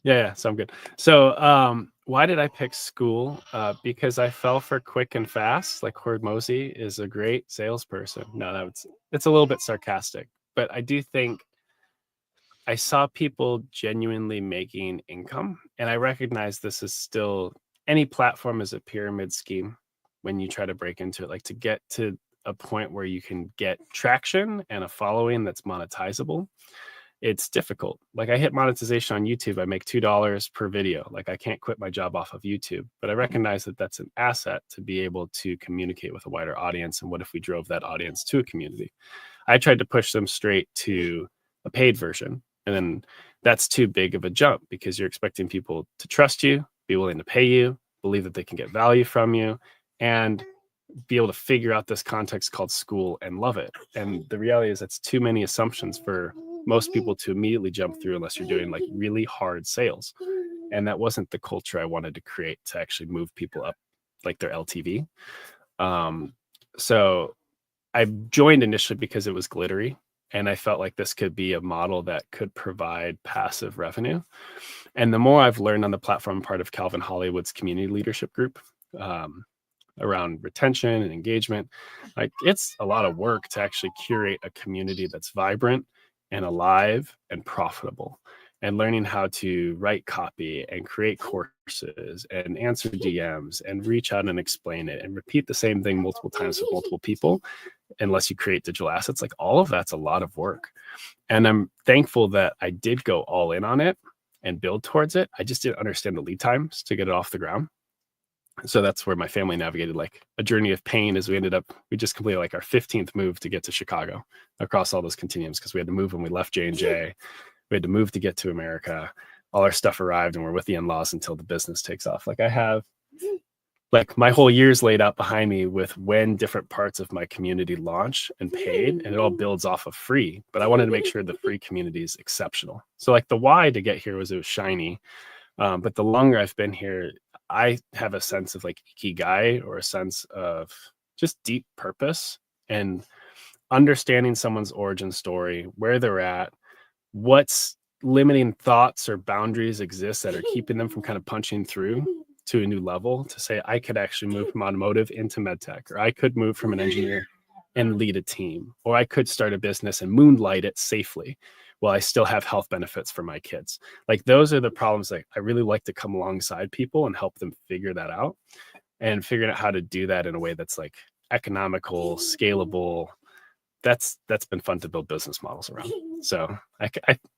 Yeah, so I'm good. So why did I pick school? Because I fell for quick and fast. Like Hord Mosey is a great salesperson. No, it's a little bit sarcastic, but I do think I saw people genuinely making income, and I recognize this is still, any platform is a pyramid scheme when you try to break into it. Like, to get to a point where you can get traction and a following that's monetizable, it's difficult. Like, I hit monetization on YouTube, I make $2 per video. Like, I can't quit my job off of YouTube, but I recognize that that's an asset to be able to communicate with a wider audience. And what if we drove that audience to a community? I tried to push them straight to a paid version, and then that's too big of a jump because you're expecting people to trust you, be willing to pay you, believe that they can get value from you, and be able to figure out this context called school and love it. And the reality is that's too many assumptions for most people to immediately jump through unless you're doing like really hard sales. And that wasn't the culture I wanted to create to actually move people up like their LTV. So I joined initially because it was glittery, and I felt like this could be a model that could provide passive revenue. And the more I've learned on the platform, I'm part of Calvin Hollywood's community leadership group, around retention and engagement. Like, it's a lot of work to actually curate a community that's vibrant and alive and profitable, and learning how to write copy and create courses and answer DMs and reach out and explain it and repeat the same thing multiple times with multiple people, unless you create digital assets. Like, all of that's a lot of work. And I'm thankful that I did go all in on it and build towards it. I just didn't understand the lead times to get it off the ground. So that's where my family navigated like a journey of pain, as we just completed like our 15th move to get to Chicago across all those continuums, because we had to move when we left J&J. We had to move to get to America. All our stuff arrived, and we're with the in-laws until the business takes off. Like, I have like my whole year's laid out behind me with when different parts of my community launch and paid, and it all builds off of free. But I wanted to make sure the free community is exceptional. So like the why to get here was it was shiny. But the longer I've been here, I have a sense of like ikigai, or a sense of just deep purpose, and understanding someone's origin story, where they're at, what's limiting thoughts or boundaries exist that are keeping them from kind of punching through to a new level, to say, I could actually move from automotive into medtech, or I could move from an engineer and lead a team, or I could start a business and moonlight it safely while I still have health benefits for my kids. Like, those are the problems that I really like to come alongside people and help them figure that out, and figuring out how to do that in a way that's like economical, scalable. That's been fun to build business models around. So I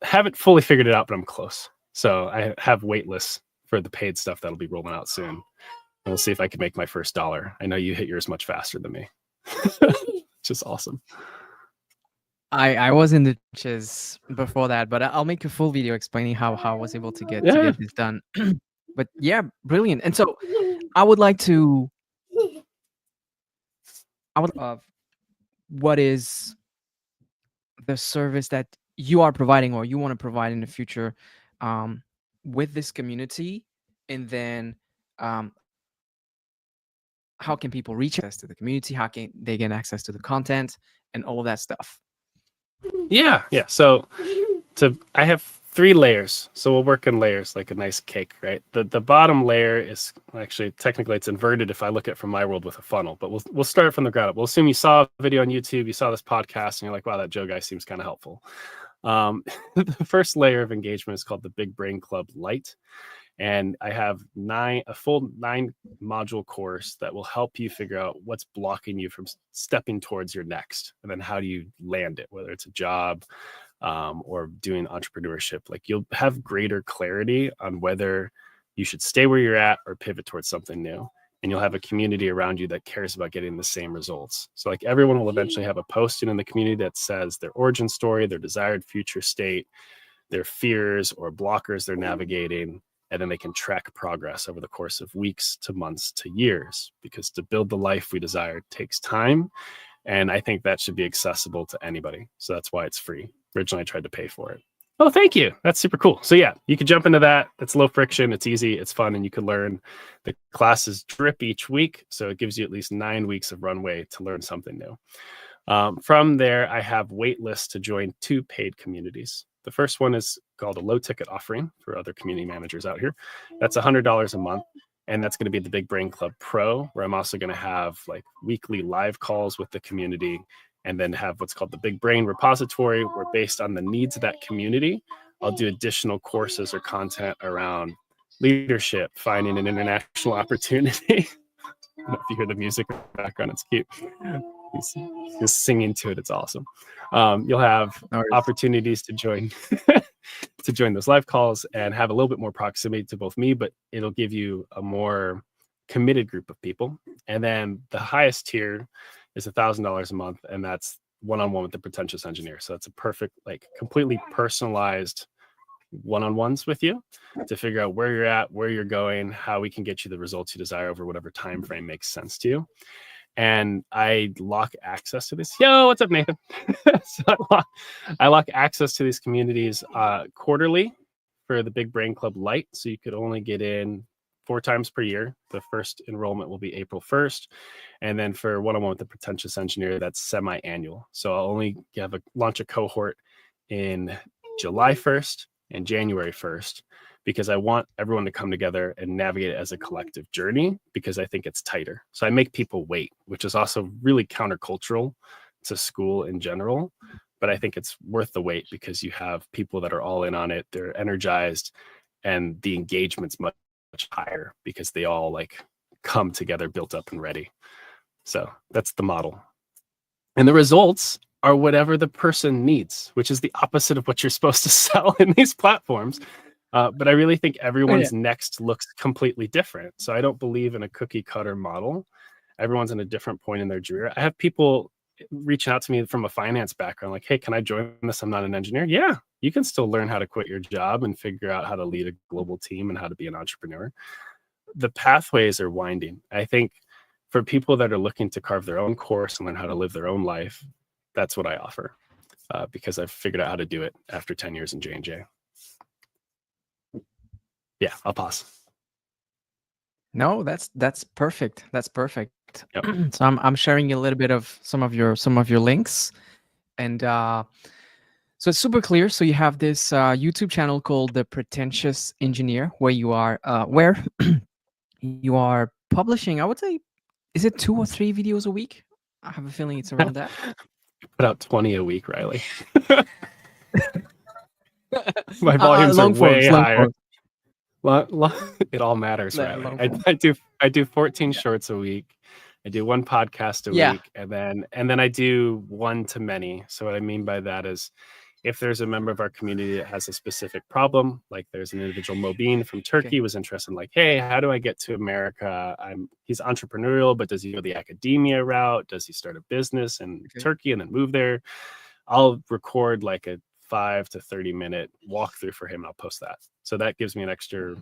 haven't fully figured it out, but I'm close. So I have wait lists for the paid stuff that'll be rolling out soon. And we'll see if I can make my first dollar. I know you hit yours much faster than me. Just awesome. I was in the trenches before that, but I'll make a full video explaining how I was able to get this done. But yeah, brilliant. And so I would what is the service that you are providing or you want to provide in the future with this community, and then how can people reach access to the community, how can they get access to the content and all that stuff? Yeah. So I have 3 layers. So we'll work in layers like a nice cake, right? The bottom layer is actually, technically it's inverted if I look at it from my world with a funnel, but we'll start from the ground up. We'll assume you saw a video on YouTube, you saw this podcast, and you're like, wow, that Joe guy seems kind of helpful. The first layer of engagement is called the Big Brain Club Lite. And I have a full 9 module course that will help you figure out what's blocking you from stepping towards your next, and then how do you land it, whether it's a job or doing entrepreneurship. Like, you'll have greater clarity on whether you should stay where you're at or pivot towards something new. And you'll have a community around you that cares about getting the same results. So like, everyone will eventually have a posting in the community that says their origin story, their desired future state, their fears or blockers they're navigating. And then they can track progress over the course of weeks to months to years, because to build the life we desire takes time. And I think that should be accessible to anybody. So that's why it's free. Originally, I tried to pay for it. Oh, thank you. That's super cool. So yeah, you can jump into that. It's low friction. It's easy. It's fun. And you can learn. The classes drip each week. So it gives you at least 9 weeks of runway to learn something new. From there, I have wait lists to join 2 paid communities. The first one is called a low ticket offering for other community managers out here. That's $100 a month. And that's going to be the Big Brain Club Pro, where I'm also going to have like weekly live calls with the community and then have what's called the Big Brain repository, where based on the needs of that community, I'll do additional courses or content around leadership, finding an international opportunity. I don't know if you hear the music in the background, it's cute. He's singing to it, it's awesome. You'll have opportunities to join to join those live calls and have a little bit more proximity to both me, but it'll give you a more committed group of people. And then the highest tier is $1,000 a month, and that's one-on-one with the pretentious engineer. So it's a perfect, like, completely personalized one-on-ones with you to figure out where you're at, where you're going, how we can get you the results you desire over whatever time frame makes sense to you. And I lock access to this. Yo, what's up, Nathan? So I lock access to these communities quarterly for the Big Brain Club Lite. So you could only get in 4 times per year. The first enrollment will be April 1st. And then for one-on-one with the pretentious engineer, that's semi-annual. So I'll only launch a cohort in July 1st and January 1st, because I want everyone to come together and navigate it as a collective journey, because I think it's tighter. So I make people wait, which is also really countercultural to school in general. But I think it's worth the wait because you have people that are all in on it. They're energized, and the engagement's much higher because they all like come together built up and ready. So that's the model. And the results are whatever the person needs, which is the opposite of what you're supposed to sell in these platforms. But I really think everyone's next looks completely different. So I don't believe in a cookie cutter model. Everyone's in a different point in their career. I have people reaching out to me from a finance background, like, hey, can I join this? I'm not an engineer. Yeah, you can still learn how to quit your job and figure out how to lead a global team and how to be an entrepreneur. The pathways are winding. I think for people that are looking to carve their own course and learn how to live their own life, that's what I offer, because I've figured out how to do it after 10 years in J&J. Yeah, I'll pause. No, that's perfect. That's perfect. Yep. So I'm sharing a little bit of some of your links, and so it's super clear. So you have this YouTube channel called The Pretentious Engineer, where you are you are publishing, I would say, is it 2 or 3 videos a week? I have a feeling it's around that. Put out 20 a week, Riley. My volumes are way higher. It all matters, Riley. I do 14 shorts a week. I do 1 podcast a week, and then I do one to many. So what I mean by that is, if there's a member of our community that has a specific problem, like there's an individual, Mobeen from Turkey, was interested in, like, hey, how do I get to America? He's entrepreneurial, but does he go the academia route? Does he start a business in Turkey and then move there? I'll record like a 5 to 30 minute walkthrough for him, and I'll post that. So that gives me an extra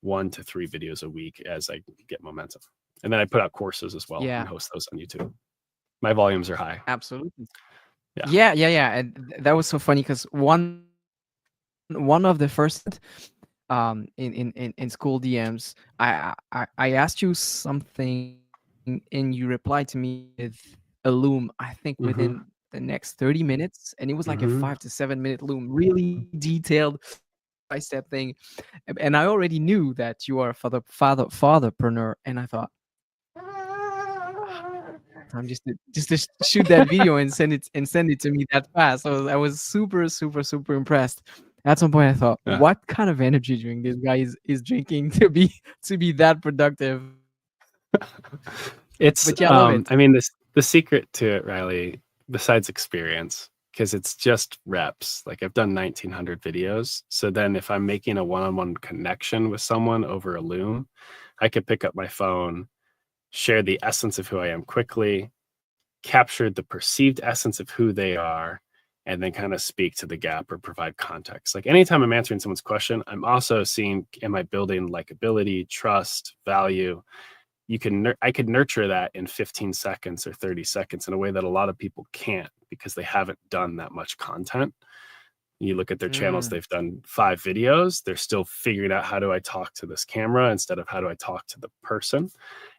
1 to 3 videos a week as I get momentum. And then I put out courses as well and host those on YouTube. My volumes are high. Absolutely. Yeah. And that was so funny because one of the first in school DMs, I asked you something and you replied to me with a loom, I think within the next 30 minutes, and it was like a 5 to 7 minute loom, really detailed step thing. And I already knew that you are a fatherpreneur, and I thought, I'm just to shoot that video and send it to me that fast. So I was super impressed. At some point I thought, what kind of energy drink this guy is drinking to be that productive? It's I mean, the secret to it, Riley, besides experience, because it's just reps. Like, I've done 1,900 videos. So then if I'm making a one-on-one connection with someone over a loom, I could pick up my phone, share the essence of who I am quickly, capture the perceived essence of who they are, and then kind of speak to the gap or provide context. Like, anytime I'm answering someone's question, I'm also seeing, am I building likability, trust, value? I could nurture that in 15 seconds or 30 seconds in a way that a lot of people can't, because they haven't done that much content. You look at their channels, they've done 5 videos. They're still figuring out, how do I talk to this camera instead of how do I talk to the person?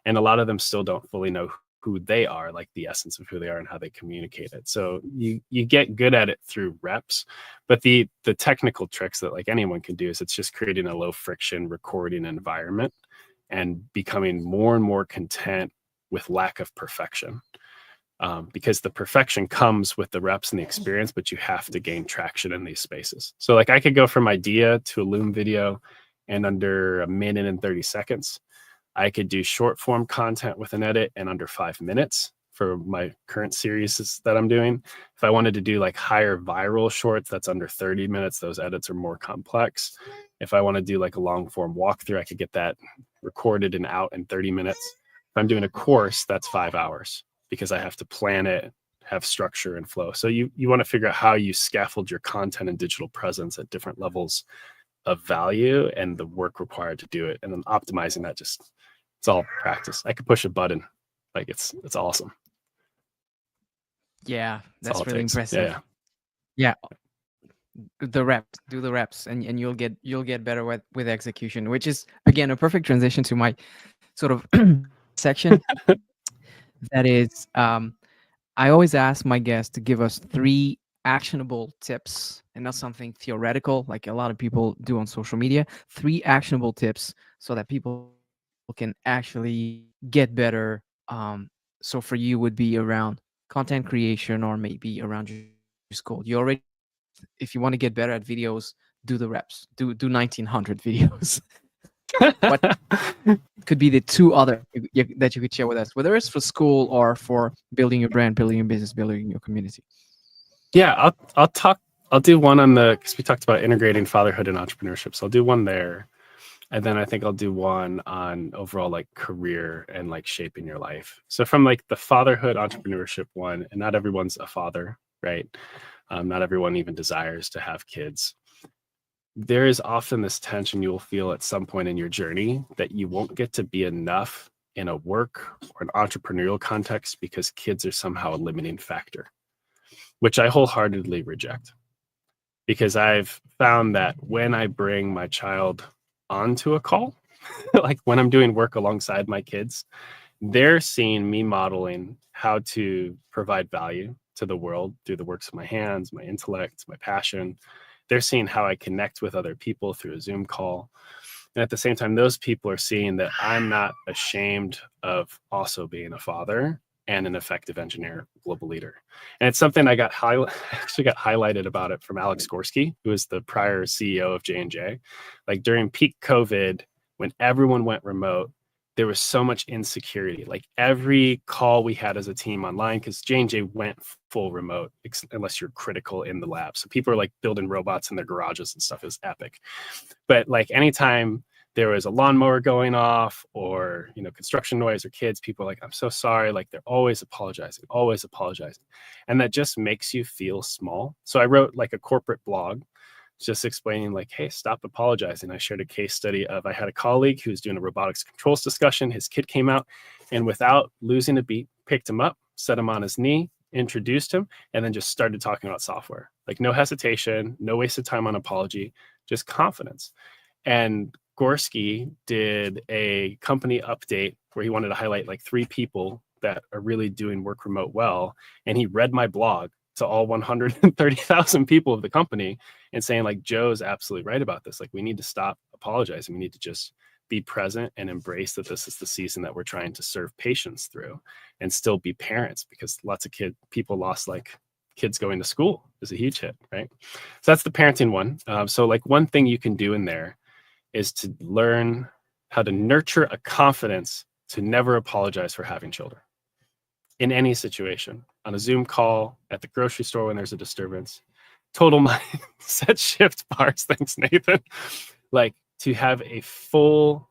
And a lot of them still don't fully know who they are, like the essence of who they are and how they communicate it. So you get good at it through reps, but the technical tricks that like anyone can do is, it's just creating a low friction recording environment and becoming more and more content with lack of perfection. because the perfection comes with the reps and the experience, but you have to gain traction in these spaces. So like I could go from idea to a Loom video in under 1 minute and 30 seconds. I could do short form content with an edit in under 5 minutes for my current series that I'm doing. If I wanted to do like higher viral shorts, that's under 30 minutes. Those edits are more complex. If I want to do like a long form walkthrough, I could get that recorded and out in 30 minutes. If I'm doing a course, that's 5 hours because I have to plan it, have structure and flow. So you want to figure out how you scaffold your content and digital presence at different levels of value and the work required to do it. And then optimizing that it's all practice. I could push a button. Like it's awesome. Yeah, That's that's really impressive. Yeah. Yeah. Do the reps, and you'll get better with execution, which is again a perfect transition to my sort of section. That is, I always ask my guests to give us 3 actionable tips and not something theoretical like a lot of people do on social media. 3 actionable tips so that people can actually get better. So for you would be around content creation or maybe around your school. You already, if you want to get better at videos, do the reps. Do 1900 videos. What could be the 2 other that you could share with us, whether it's for school or for building your brand, building your business, building your community? Yeah, I'll do one on because we talked about integrating fatherhood and entrepreneurship. So I'll do one there. And then I think I'll do one on overall like career and like shaping your life. So from like the fatherhood entrepreneurship one, and not everyone's a father, right? Not everyone even desires to have kids. There is often this tension you will feel at some point in your journey that you won't get to be enough in a work or an entrepreneurial context because kids are somehow a limiting factor, which I wholeheartedly reject. Because I've found that when I bring my child onto a call, like when I'm doing work alongside my kids, they're seeing me modeling how to provide value to the world through the works of my hands, my intellect, my passion. They're seeing how I connect with other people through a Zoom call. And at the same time, those people are seeing that I'm not ashamed of also being a father and an effective engineer, global leader. And it's something I actually got highlighted about it from Alex Gorski, who was the prior CEO of J&J. Like during peak COVID, when everyone went remote, there was so much insecurity. Like every call we had as a team online, because J&J went full remote, unless you're critical in the lab. So people are like building robots in their garages and stuff. Is epic. But like anytime there was a lawnmower going off or, construction noise or kids, people are like, I'm so sorry. Like they're always apologizing. And that just makes you feel small. So I wrote like a corporate blog just explaining like, hey, stop apologizing. I shared a case study of I had a colleague who was doing a robotics controls discussion. His kid came out and without losing a beat, picked him up, set him on his knee, introduced him, and then just started talking about software. Like no hesitation, no wasted time on apology, just confidence. And Gorski did a company update where he wanted to highlight like 3 people that are really doing work remote well. And he read my blog to all 130,000 people of the company and saying like, Joe's absolutely right about this. Like we need to stop apologizing. We need to just be present and embrace that this is the season that we're trying to serve patients through and still be parents, because lots of people lost like kids going to school is a huge hit, right? So that's the parenting one. So like one thing you can do in there is to learn how to nurture a confidence to never apologize for having children in any situation, on a Zoom call, at the grocery store when there's a disturbance. Total mindset shift bars. Thanks, Nathan. Like to have a full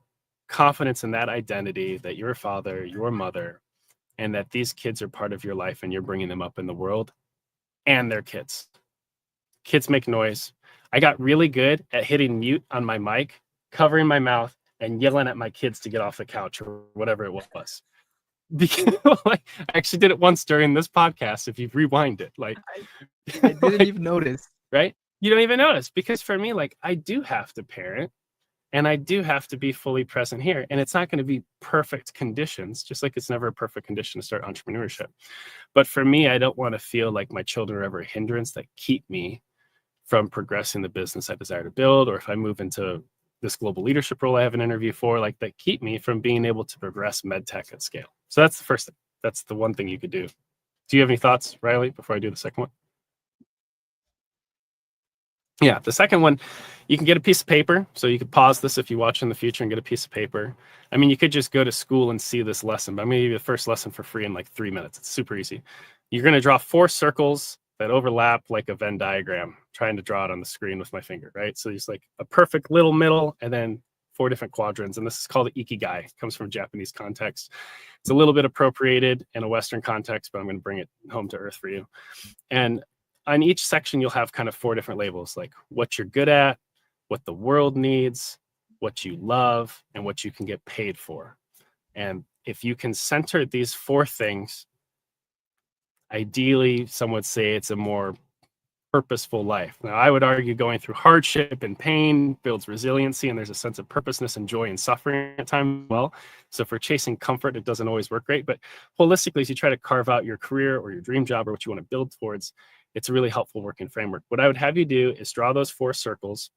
confidence in that identity that you're a father, you're a mother, and that these kids are part of your life and you're bringing them up in the world, and they're kids. Kids make noise. I got really good at hitting mute on my mic, covering my mouth, and yelling at my kids to get off the couch or whatever it was. Because like, I actually did it once during this podcast. If you rewind it, like I didn't even notice. Right? You don't even notice, because for me, like I do have to parent and I do have to be fully present here. And it's not going to be perfect conditions, just like it's never a perfect condition to start entrepreneurship. But for me, I don't want to feel like my children are ever a hindrance that keep me from progressing the business I desire to build, or if I move into this global leadership role I have an interview for, like that keep me from being able to progress med tech at scale. So that's the first thing. That's the one thing you could do. Do you have any thoughts, Riley, before I do the second one? Yeah, the second one, you can get a piece of paper. So you could pause this if you watch in the future and get a piece of paper. I mean, you could just go to school and see this lesson, but I'm going to give you the first lesson for free in like 3 minutes. It's super easy. You're going to draw 4 circles that overlap like a Venn diagram, trying to draw it on the screen with my finger, right? So there's like a perfect little middle and then 4 different quadrants. And this is called the ikigai. It comes from Japanese context. It's a little bit appropriated in a Western context, but I'm going to bring it home to earth for you. And on each section, you'll have kind of 4 different labels, like what you're good at, what the world needs, what you love, and what you can get paid for. And if you can center these 4 things, ideally, some would say it's a more purposeful life. Now, I would argue going through hardship and pain builds resiliency, and there's a sense of purposeness and joy and suffering at times as well. So for chasing comfort, it doesn't always work great. But holistically, as you try to carve out your career or your dream job or what you want to build towards, it's a really helpful working framework. What I would have you do is draw those 4 circles,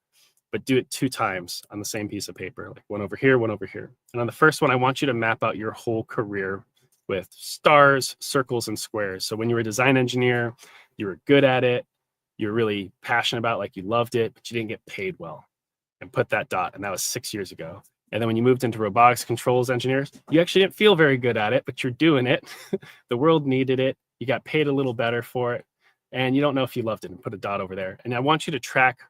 but do it 2 times on the same piece of paper, like one over here, one over here. And on the first one, I want you to map out your whole career with stars, circles, and squares. So when you were a design engineer, you were good at it, you're really passionate about it, like you loved it, but you didn't get paid well. And put that dot, and that was 6 years ago. And then when you moved into robotics controls engineers, you actually didn't feel very good at it, but you're doing it. The world needed it. You got paid a little better for it. And you don't know if you loved it, and put a dot over there. And I want you to track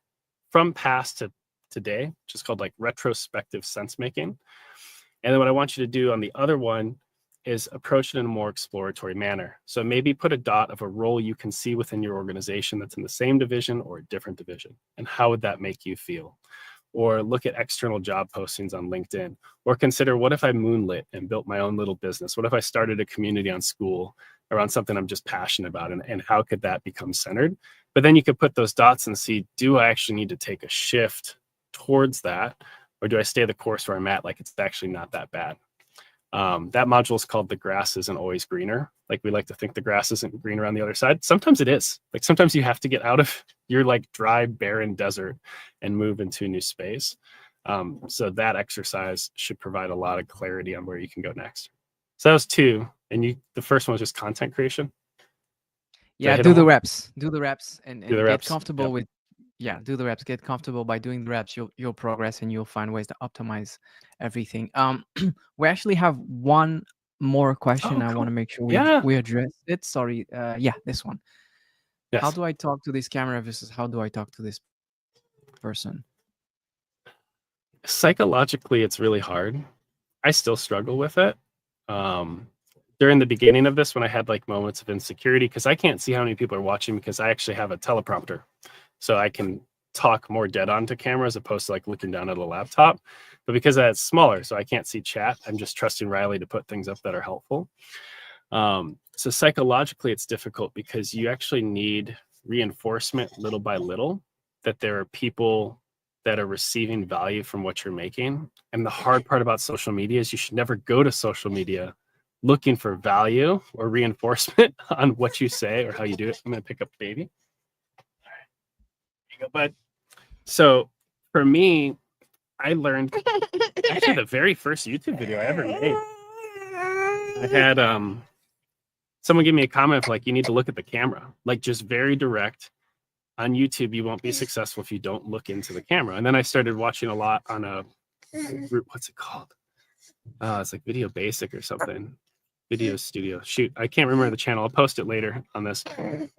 from past to today, which is called like retrospective sense making. And then what I want you to do on the other one is approach it in a more exploratory manner. So maybe put a dot of a role you can see within your organization that's in the same division or a different division. And how would that make you feel? Or look at external job postings on LinkedIn, or consider, what if I moonlit and built my own little business? What if I started a community on school around something I'm just passionate about, and how could that become centered? But then you could put those dots and see, do I actually need to take a shift towards that? Or do I stay the course where I'm at? Like, it's actually not that bad. That module is called The Grass Isn't Always Greener. Like, we like to think the grass isn't greener on the other side. Sometimes it is. Like, sometimes you have to get out of your like dry, barren desert and move into a new space. So that exercise should provide a lot of clarity on where you can go next. So that was 2. And the first one was just content creation. Yeah, do the reps. Do the reps and Do the get reps. comfortable Yep. with. Yeah, do the reps. Get comfortable by doing the reps. You'll progress, and you'll find ways to optimize everything. We actually have one more question. Oh, I cool. want to make sure Yeah. we address it. Sorry. Yeah, this one. Yes. How do I talk to this camera versus how do I talk to this person? Psychologically, it's really hard. I still struggle with it. During the beginning of this, when I had like moments of insecurity, because I can't see how many people are watching because I actually have a teleprompter. So I can talk more dead on to camera as opposed to like looking down at a laptop. But because that's smaller, so I can't see chat, I'm just trusting Riley to put things up that are helpful. So psychologically, it's difficult because you actually need reinforcement little by little that there are people that are receiving value from what you're making. And the hard part about social media is you should never go to social media looking for value or reinforcement on what you say or how you do it. I'm going to pick up baby. All right. There you go, bud. So for me, I learned actually the very first YouTube video I ever made. I had someone give me a comment of like, you need to look at the camera, like just very direct. On YouTube, you won't be successful if you don't look into the camera. And then I started watching a lot on a group. What's it called? It's like Video Basic or something. Video Studio. Shoot, I can't remember the channel. I'll post it later on this.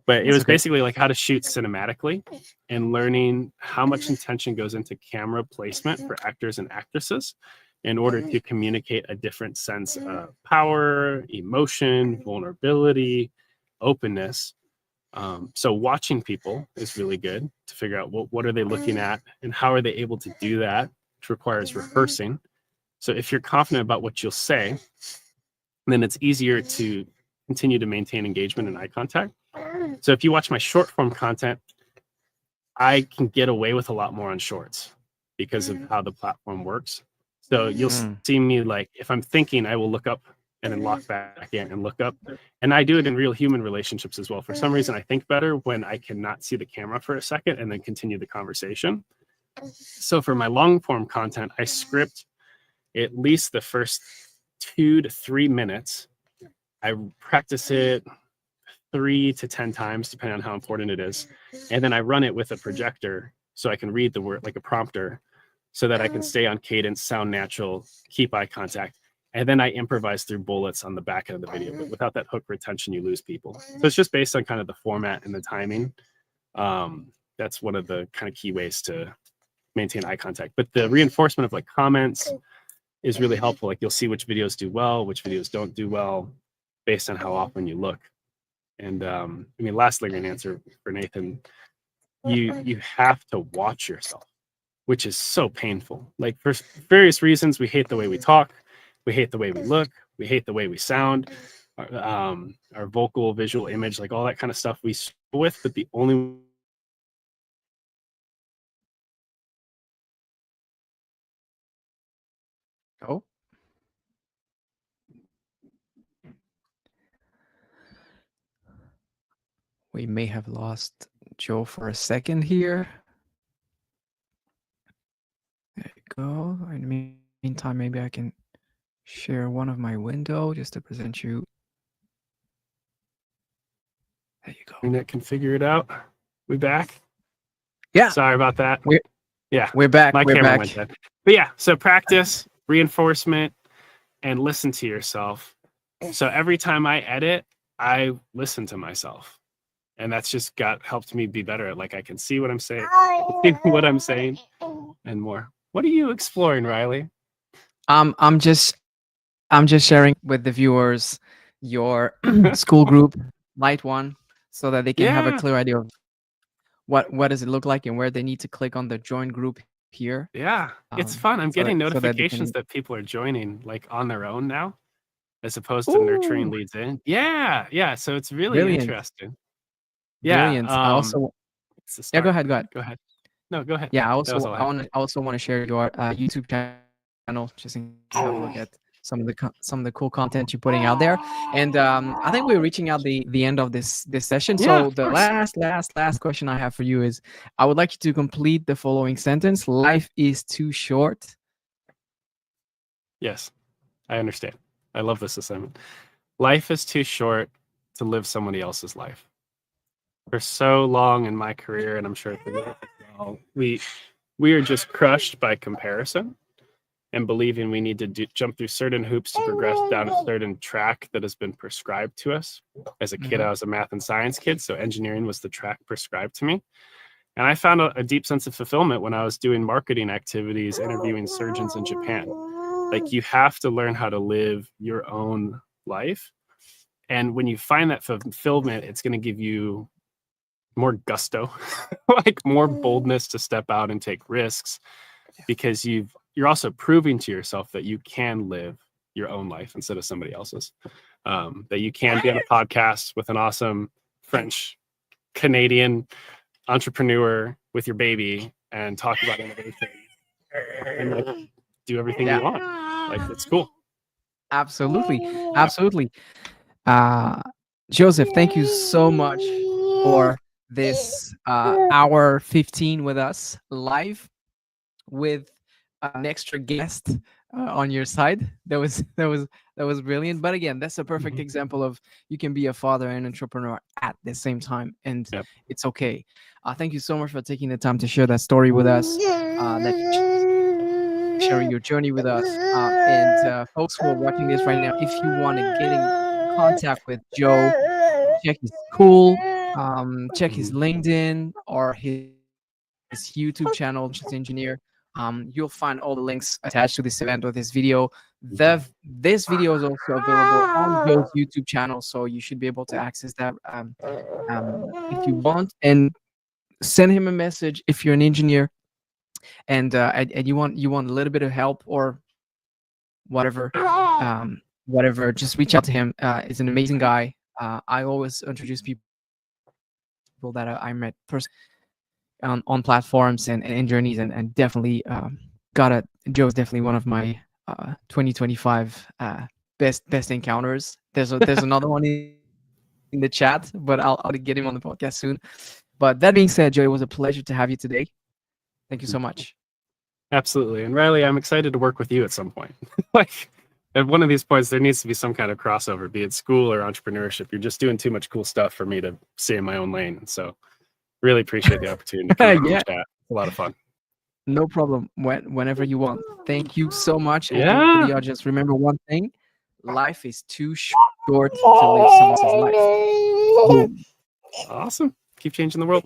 But it was basically like how to shoot cinematically and learning how much intention goes into camera placement for actors and actresses in order to communicate a different sense of power, emotion, vulnerability, openness. So watching people is really good to figure out what are they looking at and how are they able to do that, which requires rehearsing. So if you're confident about what you'll say, then it's easier to continue to maintain engagement and eye contact. So if you watch my short form content, I can get away with a lot more on shorts because of how the platform works. So you'll see me like, if I'm thinking, I will look up and then lock back in and look up. And I do it in real human relationships as well. For some reason, I think better when I cannot see the camera for a second and then continue the conversation. So for my long form content, I script at least the first 2 to 3 minutes. I practice it 3 to 10 times, depending on how important it is. And then I run it with a projector so I can read the word like a prompter so that I can stay on cadence, sound natural, keep eye contact. And then I improvise through bullets on the back end of the video. But without that hook retention, you lose people. So it's just based on kind of the format and the timing. That's one of the kind of key ways to maintain eye contact. But the reinforcement of like comments is really helpful. Like you'll see which videos do well, which videos don't do well, based on how often you look. And I mean, last lingering answer for Nathan, you have to watch yourself, which is so painful. Like for various reasons, we hate the way we talk, we hate the way we look, we hate the way we sound, our vocal, visual, image, like all that kind of stuff we struggle with. But the only Oh. We may have lost Joe for a second here. There you go. In the meantime, maybe I can share one of my window just to present you. There you go. internet can figure it out. We back? Yeah. Sorry about that. We're back. My we're camera back. went dead. But yeah, so practice, reinforcement, and listen to yourself. So every time I edit, I listen to myself. And that's just helped me be better at, like, I can see what I'm saying, what I'm saying, and more. What are you exploring, Riley? I'm just sharing with the viewers your school group, Light One, so that they can have a clear idea of what does it look like and where they need to click on the join group here. Yeah, it's fun. I'm getting notifications so that people are joining like on their own now, as opposed to nurturing leads in. Yeah. So it's really interesting. Yeah. Brilliant. I also go ahead. Go ahead. No, go ahead. Yeah, I also want to share your YouTube channel just in case you have a look at some of the cool content you're putting out there. And I think we're reaching out the end of this session. So the last question I have for you is, I would like you to complete the following sentence: life is too short. Yes, I understand. I love this assignment. Life is too short to live somebody else's life. For so long in my career, and I'm sure for you as well, we are just crushed by comparison and believing we need to jump through certain hoops to progress down a certain track that has been prescribed to us. As a kid, I was a math and science kid, so engineering was the track prescribed to me. And I found a deep sense of fulfillment when I was doing marketing activities, interviewing surgeons in Japan. Like, you have to learn how to live your own life. And when you find that fulfillment, it's going to give you more gusto, like more boldness to step out and take risks, because you're also proving to yourself that you can live your own life instead of somebody else's. That you can be on a podcast with an awesome French Canadian entrepreneur with your baby and talk about innovation and like do everything you want. Like, it's cool. Absolutely. Joseph, thank you so much for this hour 15 with us live with an extra guest on your side. That was brilliant. But again, that's a perfect example of you can be a father and entrepreneur at the same time, and it's okay. Thank you so much for taking the time to share that story with us, sharing your journey with us. And folks who are watching this right now, if you want to get in contact with Joe, check his school, check his LinkedIn or his YouTube channel, just engineer. You'll find all the links attached to this event or this video. This video is also available on Joe's YouTube channel, so you should be able to access that if you want. And send him a message if you're an engineer and you want a little bit of help or whatever. Just reach out to him. He's an amazing guy. I always introduce people that I met first on platforms and in journeys, and definitely Joe's definitely one of my 2025 best encounters. There's another one in the chat, but I'll get him on the podcast soon. But that being said, Joe, it was a pleasure to have you today. Thank you so much. Absolutely. And Riley, I'm excited to work with you at some point. Like, at one of these points, there needs to be some kind of crossover, be it school or entrepreneurship. You're just doing too much cool stuff for me to stay in my own lane. And so really appreciate the opportunity to connect and chat. It's a lot of fun. No problem. Whenever you want. Thank you so much. And Yeah. to the audience, remember one thing: life is too short to live someone else's life. Boom. Awesome. Keep changing the world.